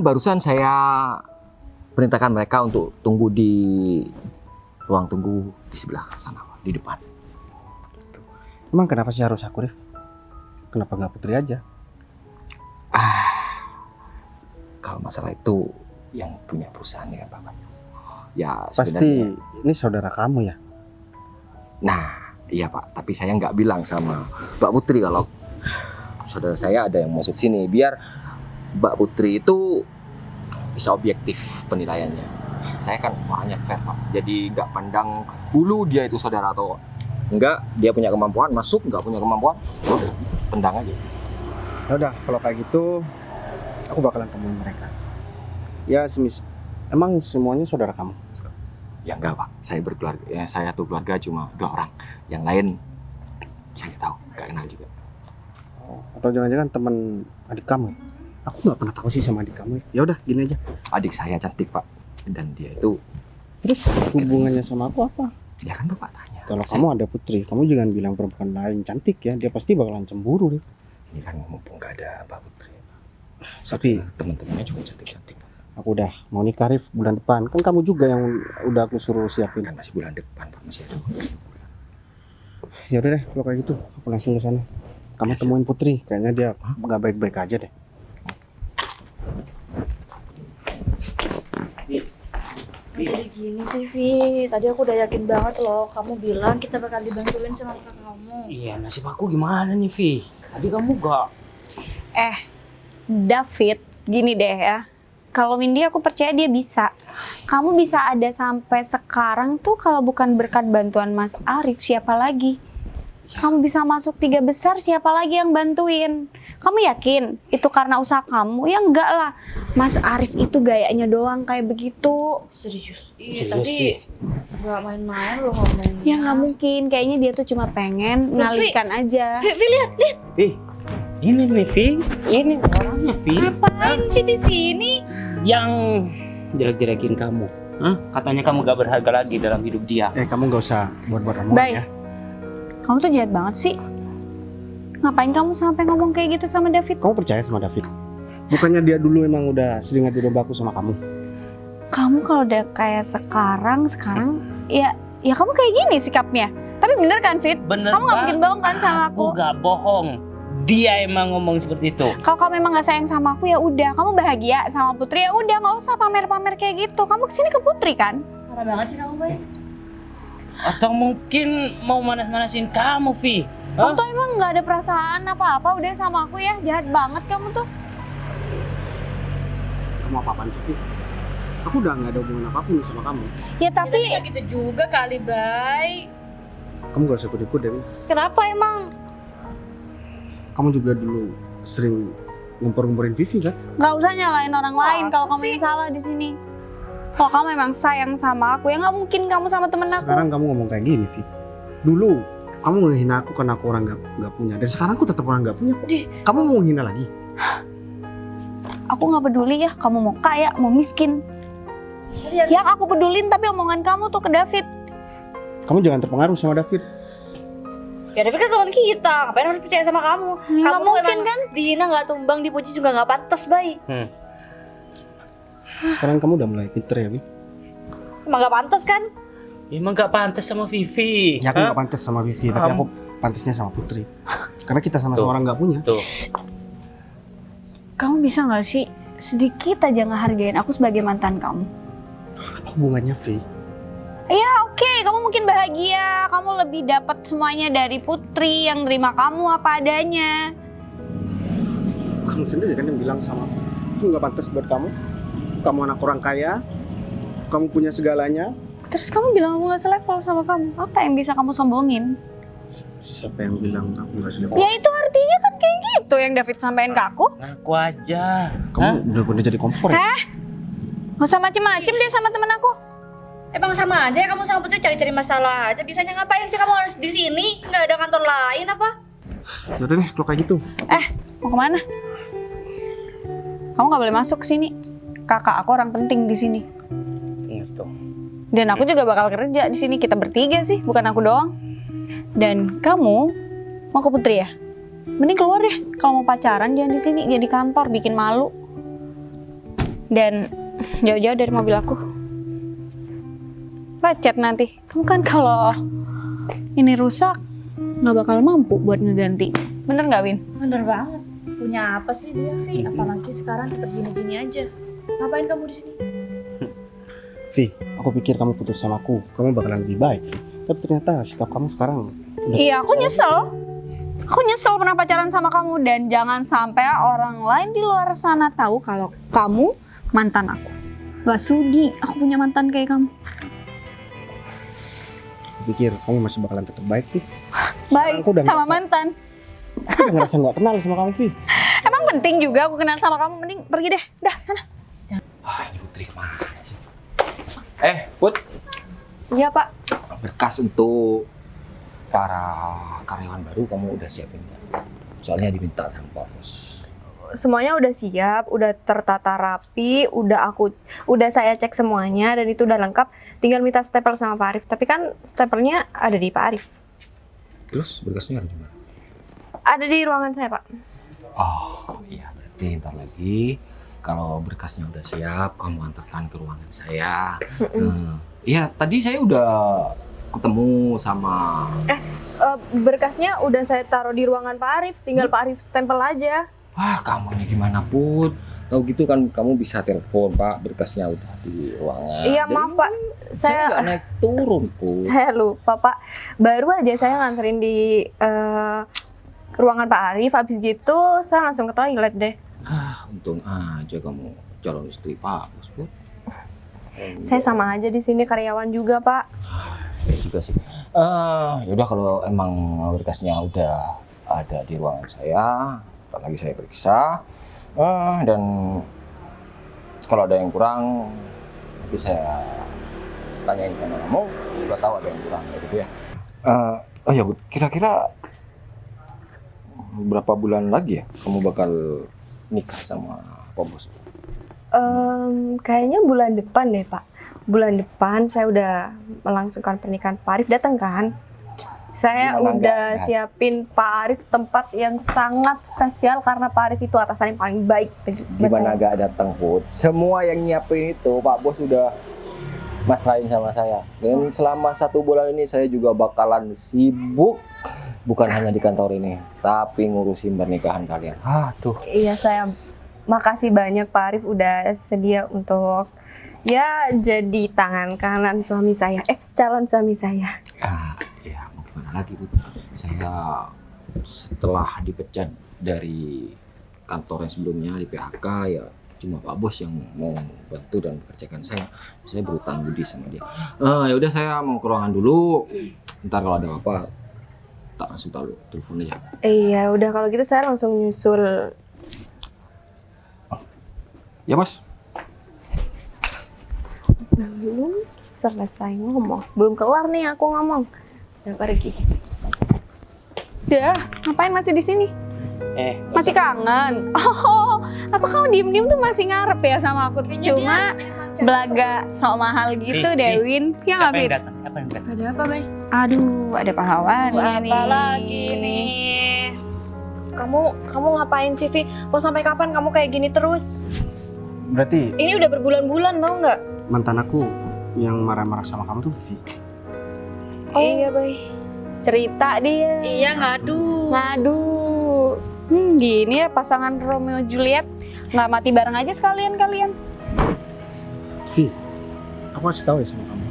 Speaker 3: Barusan saya perintahkan mereka untuk tunggu di ruang tunggu di sebelah sana, Pak, di depan.
Speaker 6: Emang kenapa sih harus aku, Rif? Kenapa nggak Putri aja?
Speaker 3: Kalau masalah itu yang punya perusahaan ya Pak Bayu. Ya
Speaker 6: Pasti
Speaker 3: sebenarnya.
Speaker 6: ini saudara kamu ya?
Speaker 3: Nah iya Pak, tapi saya nggak bilang sama Mbak Putri kalau saudara saya ada yang masuk sini biar Mbak Putri itu bisa objektif penilaiannya. Saya kan orangnya fair Pak, jadi nggak pandang bulu dia itu saudara atau enggak, dia punya kemampuan masuk, nggak punya kemampuan, udah tendang aja.
Speaker 6: Ya udah, kalau kayak gitu aku bakalan temuin mereka. Ya emang semuanya saudara kamu?
Speaker 3: Ya enggak Pak, saya berkeluarga, ya, saya tuh keluarga cuma 2 orang, yang lain saya tahu, nggak kenal juga.
Speaker 6: Atau jangan-jangan teman adik kamu? Aku nggak pernah tahu sih sama adik kamu. Ya udah, gini aja.
Speaker 3: Adik saya cantik Pak, dan dia itu,
Speaker 6: Terus hubungannya sama aku apa?
Speaker 3: ya kan Bapak tanya.
Speaker 6: Kalau
Speaker 3: Saya-
Speaker 6: kamu ada Putri, kamu jangan bilang perempuan lain cantik ya. Dia pasti bakalan cemburu, Rif.
Speaker 3: ini kan mumpung nggak ada Mbak Putri.
Speaker 6: Tapi
Speaker 3: teman-temannya juga cantik-cantik.
Speaker 6: aku udah mau nikah Rif bulan depan. Kan kamu juga yang udah aku suruh siapin.
Speaker 3: Kan masih bulan depan, Pak, masih ada.
Speaker 6: Ya udah deh, kalau kayak gitu aku langsung ke sana. Kamu temuin Putri, kayaknya dia nggak baik-baik aja deh.
Speaker 5: Jadi gini sih Vi, tadi aku udah yakin banget loh. Kamu bilang kita bakal dibantuin sama kakak kamu.
Speaker 1: Iya, nasib aku gimana nih, Vi? Tadi kamu gak...
Speaker 2: David, gini deh ya. Kalau Windy aku percaya dia bisa. Kamu bisa ada sampai sekarang tuh kalau bukan berkat bantuan Mas Arif, siapa lagi? Kamu bisa masuk 3 besar, siapa lagi yang bantuin? Kamu yakin itu karena usaha kamu? Ya enggak lah. Mas Arif itu gayanya doang kayak begitu.
Speaker 5: Serius?
Speaker 1: Serius,
Speaker 5: Iya tadi nggak main-main loh ngomongnya.
Speaker 2: Ya nggak mungkin. Kayaknya dia tuh cuma pengen ngalihkan aja.
Speaker 5: Vi, lihat.
Speaker 1: Vi, ini nih, Vi. Ini orangnya, Vi.
Speaker 2: Ngapain sih di sini?
Speaker 1: Yang jelek-jelekin kamu. Hah? Katanya kamu gak berharga lagi dalam hidup dia.
Speaker 6: Kamu nggak usah buat-buat omongan
Speaker 2: Baik.
Speaker 6: ya.
Speaker 2: Kamu tuh jahat banget sih. Ngapain kamu sampai ngomong kayak gitu sama David?
Speaker 6: Kamu percaya sama David? Bukannya dia dulu emang udah sering adu domba aku sama kamu?
Speaker 2: Kamu kalau udah kayak sekarang ya kamu kayak gini sikapnya. Tapi bener kan, Fit?
Speaker 1: Bener
Speaker 2: Kamu nggak mungkin bohong kan sama
Speaker 1: Aku
Speaker 2: aku?
Speaker 1: gak bohong. Dia emang ngomong seperti itu.
Speaker 2: Kalau kamu emang nggak sayang sama aku ya udah, kamu bahagia sama Putri ya udah, nggak usah pamer-pamer kayak gitu. Kamu kesini ke Putri kan?
Speaker 5: Parah banget sih kamu, Bay.
Speaker 1: Atau mungkin mau manas-manasin kamu, Vi.
Speaker 2: Kamu tuh emang nggak ada perasaan apa-apa udah sama aku ya? Jahat banget kamu tuh.
Speaker 6: Kamu apa-apaan sih, Vi? Aku udah nggak ada hubungan apapun sama kamu.
Speaker 2: Ya tapi
Speaker 5: nggak gitu juga kali, Bay.
Speaker 6: Kamu gak usah ikut-ikut, Dewi.
Speaker 2: kenapa emang?
Speaker 6: Kamu juga dulu sering ngumpur-ngumpurin Vivi kan?
Speaker 2: Nggak usah nyalain orang lain kalau
Speaker 5: apa
Speaker 2: kamu yang salah di sini. Kalau kamu emang sayang sama aku ya nggak mungkin kamu sama temen aku.
Speaker 6: Sekarang kamu ngomong kayak gini, Vi. Dulu kamu menghina aku karena aku orang nggak punya. Dan sekarang aku tetap orang nggak punya. Kamu mau menghina lagi?
Speaker 2: Aku nggak peduli ya, kamu mau kaya, mau miskin. Yang aku pedulin tapi omongan kamu tuh ke David.
Speaker 6: Kamu jangan terpengaruh sama David.
Speaker 5: Ya David kan teman kita, ngapain harus percaya sama kamu?
Speaker 2: Ya, nggak
Speaker 5: Kamu tuh
Speaker 2: mungkin
Speaker 5: emang
Speaker 2: kan?
Speaker 5: dihina nggak tumbang, dipuji juga nggak pantas, Bay.
Speaker 6: Sekarang kamu udah mulai pinter ya, Vi?
Speaker 5: Emang nggak pantas kan?
Speaker 1: Emang gak pantas sama Vivi.
Speaker 6: Ya aku nggak pantas sama Vivi, tapi aku pantasnya sama Putri. Karena kita sama-sama orang nggak punya.
Speaker 1: Tuh.
Speaker 2: Kamu bisa nggak sih sedikit aja ngehargain aku sebagai mantan kamu?
Speaker 6: Apa hubungannya, Vi?
Speaker 2: Ya oke, kamu mungkin bahagia, kamu lebih dapat semuanya dari Putri yang nerima kamu apa adanya.
Speaker 6: Kamu sendiri kan yang bilang sama aku nggak pantas buat kamu. Kamu anak orang kaya, kamu punya segalanya.
Speaker 2: Terus kamu bilang aku nggak selevel sama kamu. Apa yang bisa kamu sombongin?
Speaker 6: Siapa yang bilang aku nggak selevel?
Speaker 2: Ya itu artinya kan kayak gitu yang David sampein ke aku.
Speaker 1: Ngaku aja.
Speaker 6: Kamu udah bener jadi kompor ya?
Speaker 2: Gak usah macem-macem deh sama temen aku.
Speaker 5: Emang sama aja ya kamu sama Putri cari-cari masalah aja. Bisanya ngapain sih kamu harus di sini? Nggak ada kantor lain apa?
Speaker 6: Yaudah deh, kalau kayak gitu.
Speaker 2: Mau kemana? Kamu nggak boleh masuk ke sini. Kakak aku orang penting di sini.
Speaker 1: Ingat tuh.
Speaker 2: Dan aku juga bakal kerja di sini. Kita bertiga sih, bukan aku doang. Dan kamu mau ke Putri ya? Mending keluar deh. Kalau mau pacaran jangan di sini, jadi kantor bikin malu. Dan jauh-jauh dari mobil aku. Lecet nanti. Kamu kan kalau ini rusak nggak bakal mampu buat ngeganti. Bener nggak, Win?
Speaker 5: Bener banget. Punya apa sih dia, Vi? Apalagi sekarang tetap gini-gini aja. Ngapain kamu di sini?
Speaker 6: Vi, aku pikir kamu putus sama aku, kamu bakalan lebih baik, Vi. Tapi ternyata sikap kamu sekarang udah...
Speaker 2: Iya, aku nyesel. Aku nyesel pernah pacaran sama kamu. Dan jangan sampai orang lain di luar sana tahu kalau kamu mantan aku. Gak sudi aku punya mantan kayak kamu.
Speaker 6: Aku pikir kamu masih bakalan tetap baik, Vi.
Speaker 2: Baik,
Speaker 6: aku udah
Speaker 2: sama
Speaker 6: ngerasa-
Speaker 2: mantan.
Speaker 6: Aku udah ngerasa nggak kenal sama kamu, Vi.
Speaker 2: Emang penting juga aku kenal sama kamu. Mending pergi deh. Dah, sana.
Speaker 3: Ini Putri kemana sih? Put,
Speaker 5: Iya, Pak.
Speaker 3: berkas untuk para karyawan baru kamu udah siapin nggak? Soalnya diminta sama Pak Bos.
Speaker 4: Semuanya udah siap, udah tertata rapi, udah saya cek semuanya dan itu udah lengkap. Tinggal minta stempel sama Pak Arif. Tapi kan stempelnya ada di Pak Arif.
Speaker 3: Terus berkasnya ada di mana?
Speaker 4: Ada di ruangan saya, Pak.
Speaker 3: Oh iya, berarti nanti ntar lagi kalau berkasnya udah siap, kamu antarkan ke ruangan saya. Iya, tadi saya udah ketemu sama.
Speaker 4: Berkasnya udah saya taruh di ruangan Pak Arif, tinggal Pak Arif stempel aja.
Speaker 3: Wah, kamu ini gimana Put? Tahu gitu kan kamu bisa telepon Pak, berkasnya udah di ruangan.
Speaker 4: Iya maaf Pak,
Speaker 3: Saya nggak naik turun Put.
Speaker 4: saya lupa Pak. Baru aja saya nganterin di ruangan Pak Arif, habis gitu saya langsung ke toilet deh.
Speaker 3: Untung aja kamu calon istri Pak Bos Put.
Speaker 4: Saya sama aja di sini karyawan juga Pak.
Speaker 3: Ya juga sih. Yaudah kalau emang berkasnya udah ada di ruangan saya, ntar lagi saya periksa. Dan kalau ada yang kurang, nanti saya tanyain sama kamu. Juga tahu ada yang kurang kayak gitu ya. Oh ya Bu, kira-kira berapa bulan lagi ya kamu bakal nikah sama Pak Bos?
Speaker 4: Kayaknya bulan depan deh Pak. Bulan depan saya udah melangsungkan pernikahan Pak Arif, datang kan? Saya
Speaker 3: Gimana
Speaker 4: udah
Speaker 3: enggak?
Speaker 4: siapin Pak Arif tempat yang sangat spesial karena Pak Arif itu atasan yang paling baik buat
Speaker 3: Gimana
Speaker 4: saya.
Speaker 3: gak datang Put? Semua yang nyiapin itu Pak Bos sudah masrahin sama saya. Dan selama 1 bulan ini saya juga bakalan sibuk. Bukan hanya di kantor ini, tapi ngurusin pernikahan kalian. Aduh.
Speaker 4: Iya, saya makasih banyak Pak Arif udah sedia untuk ya jadi tangan kanan suami saya. Calon suami saya.
Speaker 3: Ya mau gimana lagi Bu? Saya setelah dipecat dari kantor yang sebelumnya di PHK ya cuma Pak Bos yang mau bantu dan bekerjakan saya. Saya berutang budi sama dia. Ya udah saya mau ke ruangan dulu. Ntar kalau ada apa tak langsung tahu telepon aja.
Speaker 4: Iya, udah kalau gitu saya langsung nyusul.
Speaker 3: Ya Bos.
Speaker 4: Belum selesai ngomong. Belum kelar nih aku ngomong. Udah pergi.
Speaker 2: Udah, ngapain masih di sini? Masih kangen? Oh, apa kamu diem-diem tuh masih ngarep ya sama aku? Cuma belaga sok mahal gitu, Dewin. Ya nggak, Fit?
Speaker 1: Siapa yang datang?
Speaker 5: Ada apa, Bay?
Speaker 2: Aduh, ada pahlawan nih.
Speaker 4: Apa lagi nih? Kamu ngapain sih, Vi? Mau sampai kapan kamu kayak gini terus?
Speaker 6: Berarti
Speaker 4: Ini udah berbulan-bulan, tau nggak?
Speaker 6: mantan aku yang marah-marah sama kamu tuh Vivi.
Speaker 4: Iya, Bay.
Speaker 2: Cerita dia.
Speaker 5: Iya,
Speaker 2: Ngadu. Gini ya pasangan Romeo Juliet. Nggak mati bareng aja sekalian kalian.
Speaker 6: Vi, aku kasih tahu ya sama kamu.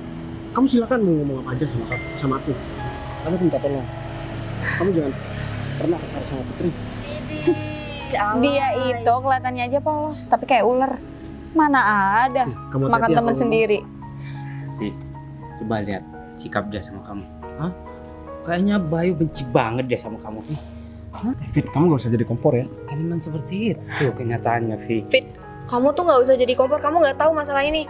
Speaker 6: Kamu silakan mau ngomong apa aja sama aku. Kamu minta tolong. Kamu jangan pernah kasar sama Putri.
Speaker 2: Dia itu kelihatannya aja polos, tapi kayak ular. Mana ada
Speaker 6: Kamu
Speaker 2: makan
Speaker 6: hati-hati ya
Speaker 2: temen
Speaker 6: kalau
Speaker 2: sendiri.
Speaker 1: Vi, coba lihat sikap dia sama kamu. Hah? Kayaknya Bayu benci banget dia sama kamu.
Speaker 6: ngomong. Fit, kamu gak usah jadi kompor ya.
Speaker 1: Kan memang seperti itu kenyataannya, Vi.
Speaker 4: Kamu tuh nggak usah jadi kompor, kamu nggak tahu masalah ini.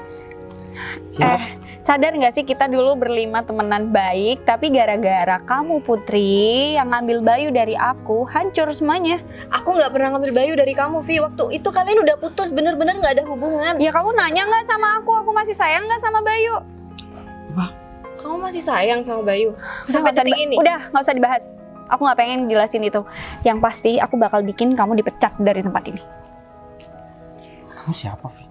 Speaker 2: Sadar nggak sih kita dulu berlima temenan baik, tapi gara-gara kamu Putri yang ngambil Bayu dari aku, hancur semuanya.
Speaker 4: Aku nggak pernah ngambil Bayu dari kamu, Vi. Waktu itu kalian udah putus, bener-bener nggak ada hubungan.
Speaker 2: Ya kamu nanya nggak sama aku masih sayang nggak sama Bayu?
Speaker 4: Kamu masih sayang sama Bayu
Speaker 2: Udah,
Speaker 4: sampai
Speaker 2: nggak usah
Speaker 4: detik ini.
Speaker 2: Udah, nggak usah dibahas. Aku nggak pengen jelasin itu. Yang pasti aku bakal bikin kamu dipecat dari tempat ini.
Speaker 6: Kamu siapa, Vi?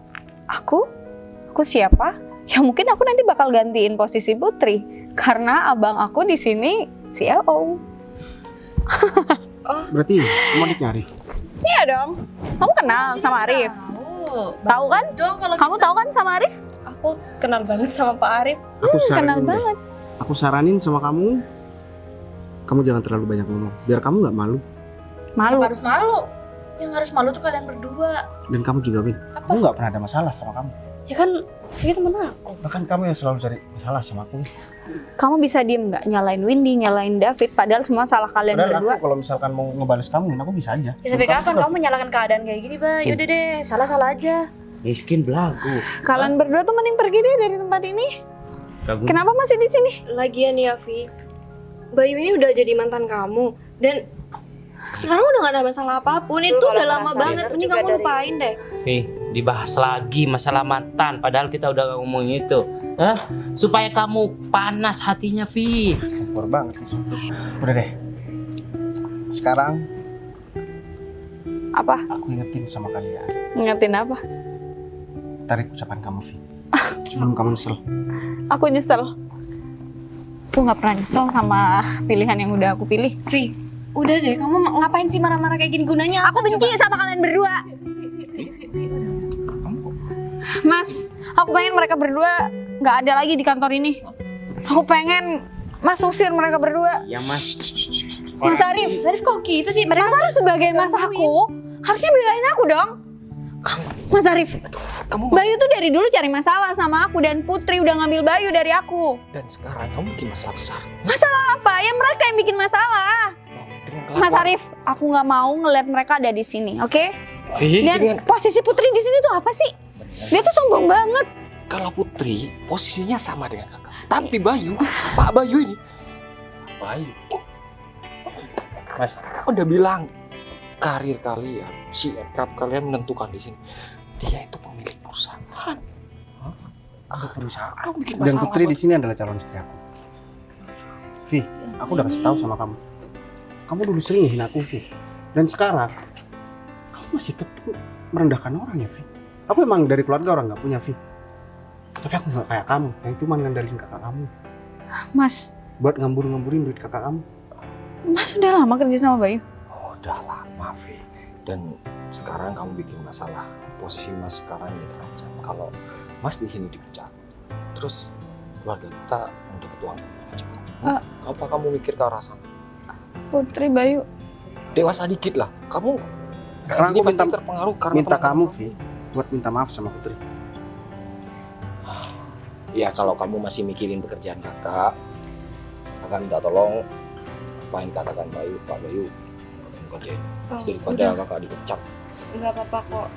Speaker 2: Aku siapa? Ya mungkin aku nanti bakal gantiin posisi Putri karena abang aku di sini CEO.
Speaker 6: Berarti kamu adiknya Arif.
Speaker 2: Iya dong. Kamu kenal sama Arif? Tahu kan? Kamu tahu kan sama Arif?
Speaker 4: Aku kenal banget sama Pak Arif.
Speaker 6: Aku
Speaker 2: Kenal
Speaker 6: saranin deh.
Speaker 2: banget.
Speaker 6: Aku saranin sama kamu. Kamu jangan terlalu banyak ngomong. Biar kamu nggak malu.
Speaker 2: Malu.
Speaker 5: Harus malu. Yang harus malu tuh kalian berdua.
Speaker 6: Dan kamu juga, Win. Aku nggak pernah ada masalah sama kamu.
Speaker 5: Ya kan, dia temen aku.
Speaker 6: Bahkan kamu yang selalu cari masalah sama aku.
Speaker 2: Kamu bisa diem nggak? Nyalain Windy, nyalain David. Padahal semua salah kalian
Speaker 6: Padahal
Speaker 2: berdua.
Speaker 6: aku kalau misalkan mau ngebales kamu, aku bisa aja.
Speaker 5: Ya sampai kapan kamu menyalahkan keadaan kayak gini, Bay? Yaudah deh, salah-salah aja.
Speaker 1: Miskin belagu.
Speaker 2: Kalian berdua tuh mending pergi deh dari tempat ini. Kenapa masih di sini?
Speaker 4: Lagian ya, Vi. Bayu ini udah jadi mantan kamu dan sekarang udah gak ada masalah apapun. Itu
Speaker 5: kalau
Speaker 4: udah lama
Speaker 5: merasa
Speaker 4: banget.
Speaker 5: benar
Speaker 4: Ini
Speaker 5: juga
Speaker 4: kamu
Speaker 5: dari-
Speaker 4: lupain deh.
Speaker 1: Dibahas lagi masalah mantan. Padahal kita udah ngomongin itu. Hah? Supaya kamu panas hatinya, Vi.
Speaker 6: Kompor banget. Udah deh. Sekarang
Speaker 2: Apa?
Speaker 6: Aku ingetin sama kalian.
Speaker 2: Ngingetin apa?
Speaker 6: Tarik ucapan kamu, Vi. Sebelum kamu nyesel.
Speaker 2: Aku nyesel. Aku nggak pernah nyesel sama pilihan yang udah aku pilih.
Speaker 5: Vi, udah deh, kamu ngapain sih marah-marah kayak gini? Gunanya
Speaker 2: Aku benci sama kalian berdua. Mas, aku pengen mereka berdua nggak ada lagi di kantor ini. Aku pengen Mas usir mereka berdua.
Speaker 1: Ya Mas.
Speaker 2: Mas Arif,
Speaker 5: Sarif kok gitu sih?
Speaker 2: Mas Arif sebagai mas aku harusnya belain aku dong. Mas Arif, Bayu tuh dari dulu cari masalah sama aku dan Putri udah ngambil Bayu dari aku.
Speaker 3: Dan sekarang kamu bikin masalah besar.
Speaker 2: Masalah apa? Ya mereka yang bikin masalah.
Speaker 3: Dengan
Speaker 2: Mas Arif, aku nggak mau ngeliat mereka ada di sini, oke?
Speaker 3: Vi,
Speaker 2: Dan
Speaker 3: dengan
Speaker 2: posisi Putri di sini tuh apa sih? Dia tuh sombong banget.
Speaker 3: kalau Putri posisinya sama dengan kakak. Tapi Bayu, Pak Bayu ini,
Speaker 1: Bayu. Mas,
Speaker 3: kakak udah bilang karir kalian, sikap kalian menentukan di sini. Dia itu pemilik perusahaan.
Speaker 1: perusahaan.
Speaker 3: Kamu bikin
Speaker 6: Dan
Speaker 3: masalah.
Speaker 6: Putri di sini adalah calon istri aku. Vi, aku udah kasih tahu sama kamu. Kamu dulu sering menghina aku, Vi. Dan sekarang kamu masih tetap merendahkan orang ya, Vi. Aku emang dari keluarga orang nggak punya, Vi. Tapi aku nggak kayak kamu, yang cuma ngandalin kakak kamu
Speaker 2: Mas,
Speaker 6: buat ngambur-ngamburin duit kakak kamu.
Speaker 2: Mas udah lama kerja sama Bayu.
Speaker 3: Oh, udah lama, Vi. Dan sekarang kamu bikin masalah. Posisi Mas sekarang ini terancam. Kalau Mas di sini dipecat, terus keluarga kita mau dapat uang macam
Speaker 2: Ah.
Speaker 3: apa kamu mikir ke arah sana?
Speaker 2: Putri Bayu.
Speaker 3: Dewasa dikit lah. Kamu
Speaker 6: Sekarang
Speaker 3: ini
Speaker 6: aku
Speaker 3: pasti terpengaruh karena
Speaker 6: minta
Speaker 3: teman-teman
Speaker 6: kamu, Vi, buat minta maaf sama Putri.
Speaker 3: Ya kalau kamu masih mikirin pekerjaan kakak minta tolong main katakan Pak Bayu kerjain daripada kakak dipecat.
Speaker 4: Nggak apa-apa kok.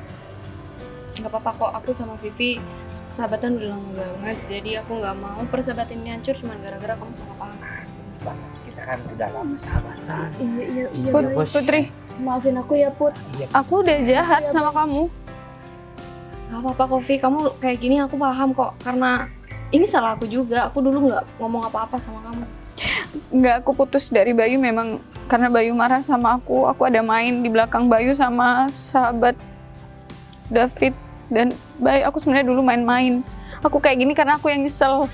Speaker 4: Nggak apa-apa kok. Aku sama Vivi sahabatan udah lama banget. Jadi aku nggak mau persahabatan ini hancur cuma gara-gara kamu salah paham.
Speaker 1: Kita kan udah lama sahabatan.
Speaker 5: Iya.
Speaker 1: Bos.
Speaker 2: Putri,
Speaker 5: Maafin aku ya, Put.
Speaker 2: aku udah jahat sama kamu.
Speaker 4: Nggak apa-apa kok, Vi. Kamu kayak gini aku paham kok. Karena ini salah aku juga. Aku dulu nggak ngomong apa-apa sama kamu.
Speaker 2: Nggak, aku putus dari Bayu memang karena Bayu marah sama aku. Aku ada main di belakang Bayu sama sahabat David dan Bayu. Aku sebenarnya dulu main-main. Aku kayak gini karena aku yang nyesel.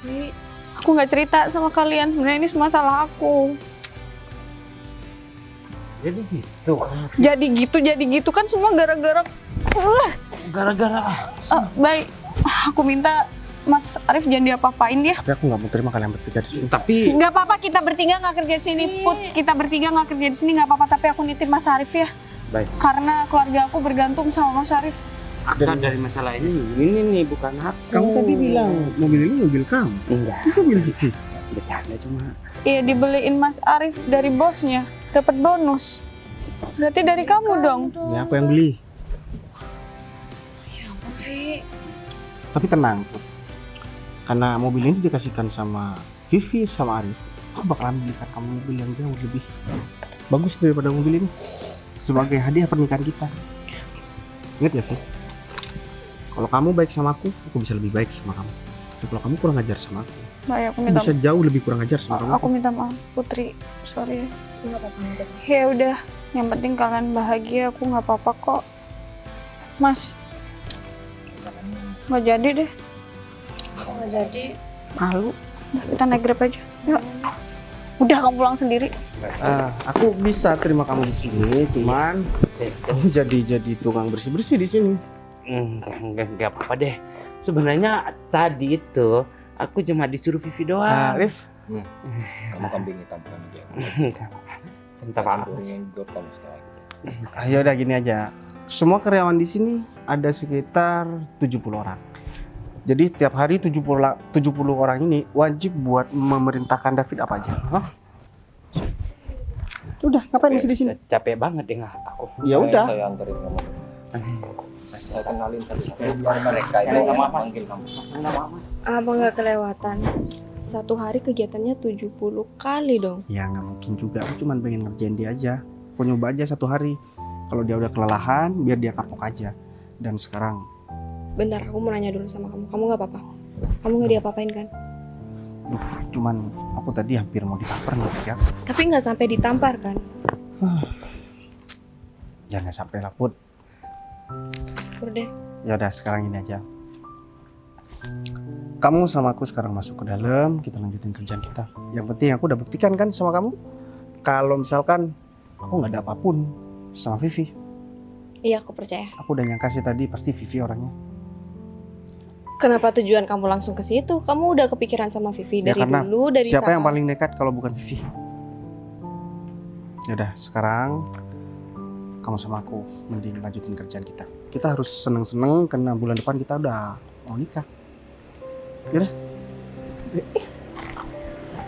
Speaker 4: Vi,
Speaker 2: Aku nggak cerita sama kalian. Sebenarnya ini semua salah aku.
Speaker 1: Jadi gitu.
Speaker 2: Jadi gitu kan semua gara-gara.
Speaker 1: Gara-gara
Speaker 2: Baik, aku minta Mas Arif jangan diapa-apain dia.
Speaker 6: Tapi aku nggak mau terima kalian bertiga di sini.
Speaker 1: tapi
Speaker 2: Nggak apa-apa, kita bertiga nggak kerja di sini. Put, kita bertiga nggak kerja di sini nggak apa-apa. Tapi aku nitip Mas Arif ya.
Speaker 1: Baik.
Speaker 2: Karena keluarga aku bergantung sama Mas Arif.
Speaker 1: akar dari masalah ini nih bukan aku.
Speaker 6: Kamu tadi bilang mobil ini mobil kamu.
Speaker 1: enggak,
Speaker 6: Itu mobil Vivi.
Speaker 1: bercanda cuma.
Speaker 2: Iya, dibeliin Mas Arif dari bosnya, dapat bonus. Berarti dari kamu dong.
Speaker 6: Ini aku yang beli.
Speaker 4: ya ampun, Vi.
Speaker 6: Tapi tenang, Put. Karena mobil ini dikasihkan sama Vivi sama Arif, aku bakalan belikan kamu mobil yang jauh lebih bagus daripada mobil ini sebagai hadiah pernikahan kita. Ingat ya, Vi? Kalau kamu baik sama aku bisa lebih baik sama kamu. Tapi kalau kamu kurang ajar sama aku
Speaker 2: Baik, aku
Speaker 6: aku
Speaker 2: minta
Speaker 6: bisa jauh lebih kurang ajar sama kamu.
Speaker 2: aku minta maaf, Putri. Sorry.
Speaker 4: Nggak apa-apa. Udah.
Speaker 2: Ya udah, yang penting kalian bahagia. Aku nggak apa-apa kok. Mas, nggak jadi deh.
Speaker 4: Nggak jadi.
Speaker 2: Malu. Udah, kita naik Grab aja. Yuk. Udah, kamu pulang sendiri.
Speaker 6: Aku bisa terima kamu di sini, cuman kamu jadi tukang bersih-bersih di sini.
Speaker 1: Enggak apa-apa deh. Sebenarnya tadi itu aku cuma disuruh Vivi doang.
Speaker 6: Arif,
Speaker 3: Kamu kambing hitam bukan dia.
Speaker 1: Minta maaf.
Speaker 3: Dengan job kamu sekarang.
Speaker 6: ayo udah gini aja. Semua karyawan di sini ada sekitar 70 orang. Jadi setiap hari 70 orang ini wajib buat memerintahkan David apa aja. Udah, ngapain masih di sini?
Speaker 1: Capek banget deh aku.
Speaker 6: Ya udah.
Speaker 3: Saya anterin kamu. Saya kenalin satu-satu biar mereka itu manggil kamu.
Speaker 4: Apa nggak kelewatan? Satu hari kegiatannya 70 kali dong.
Speaker 6: Ya nggak mungkin juga. Aku cuma pengen ngerjain dia aja. Aku nyoba aja satu hari. Kalau dia udah kelelahan, biar dia kapok aja. Dan sekarang,
Speaker 4: Bentar, aku mau nanya dulu sama kamu. Kamu nggak apa-apa? Kamu nggak diapa-apain kan?
Speaker 6: cuman aku tadi hampir mau ditampar nih ya.
Speaker 4: Tapi nggak sampai ditampar kan?
Speaker 6: Jangan sampai lah Put.
Speaker 4: Udah deh.
Speaker 6: Ya udah sekarang ini aja. Kamu sama aku sekarang masuk ke dalam, kita lanjutin kerjaan kita. Yang penting aku udah buktikan kan sama kamu, kalau misalkan aku nggak ada apapun sama Vivi.
Speaker 4: Iya, aku percaya.
Speaker 6: Aku udah nyangka sih tadi pasti Vivi orangnya.
Speaker 4: Kenapa tujuan kamu langsung ke situ? Kamu udah kepikiran sama Vivi
Speaker 6: Ya,
Speaker 4: dari
Speaker 6: karena
Speaker 4: dulu, dari
Speaker 6: siapa yang
Speaker 4: saat-
Speaker 6: paling nekat kalau bukan Vivi? Ya udah sekarang kamu sama aku mending lanjutin kerjaan kita. Kita harus seneng-seneng karena bulan depan kita udah mau nikah. Ya udah.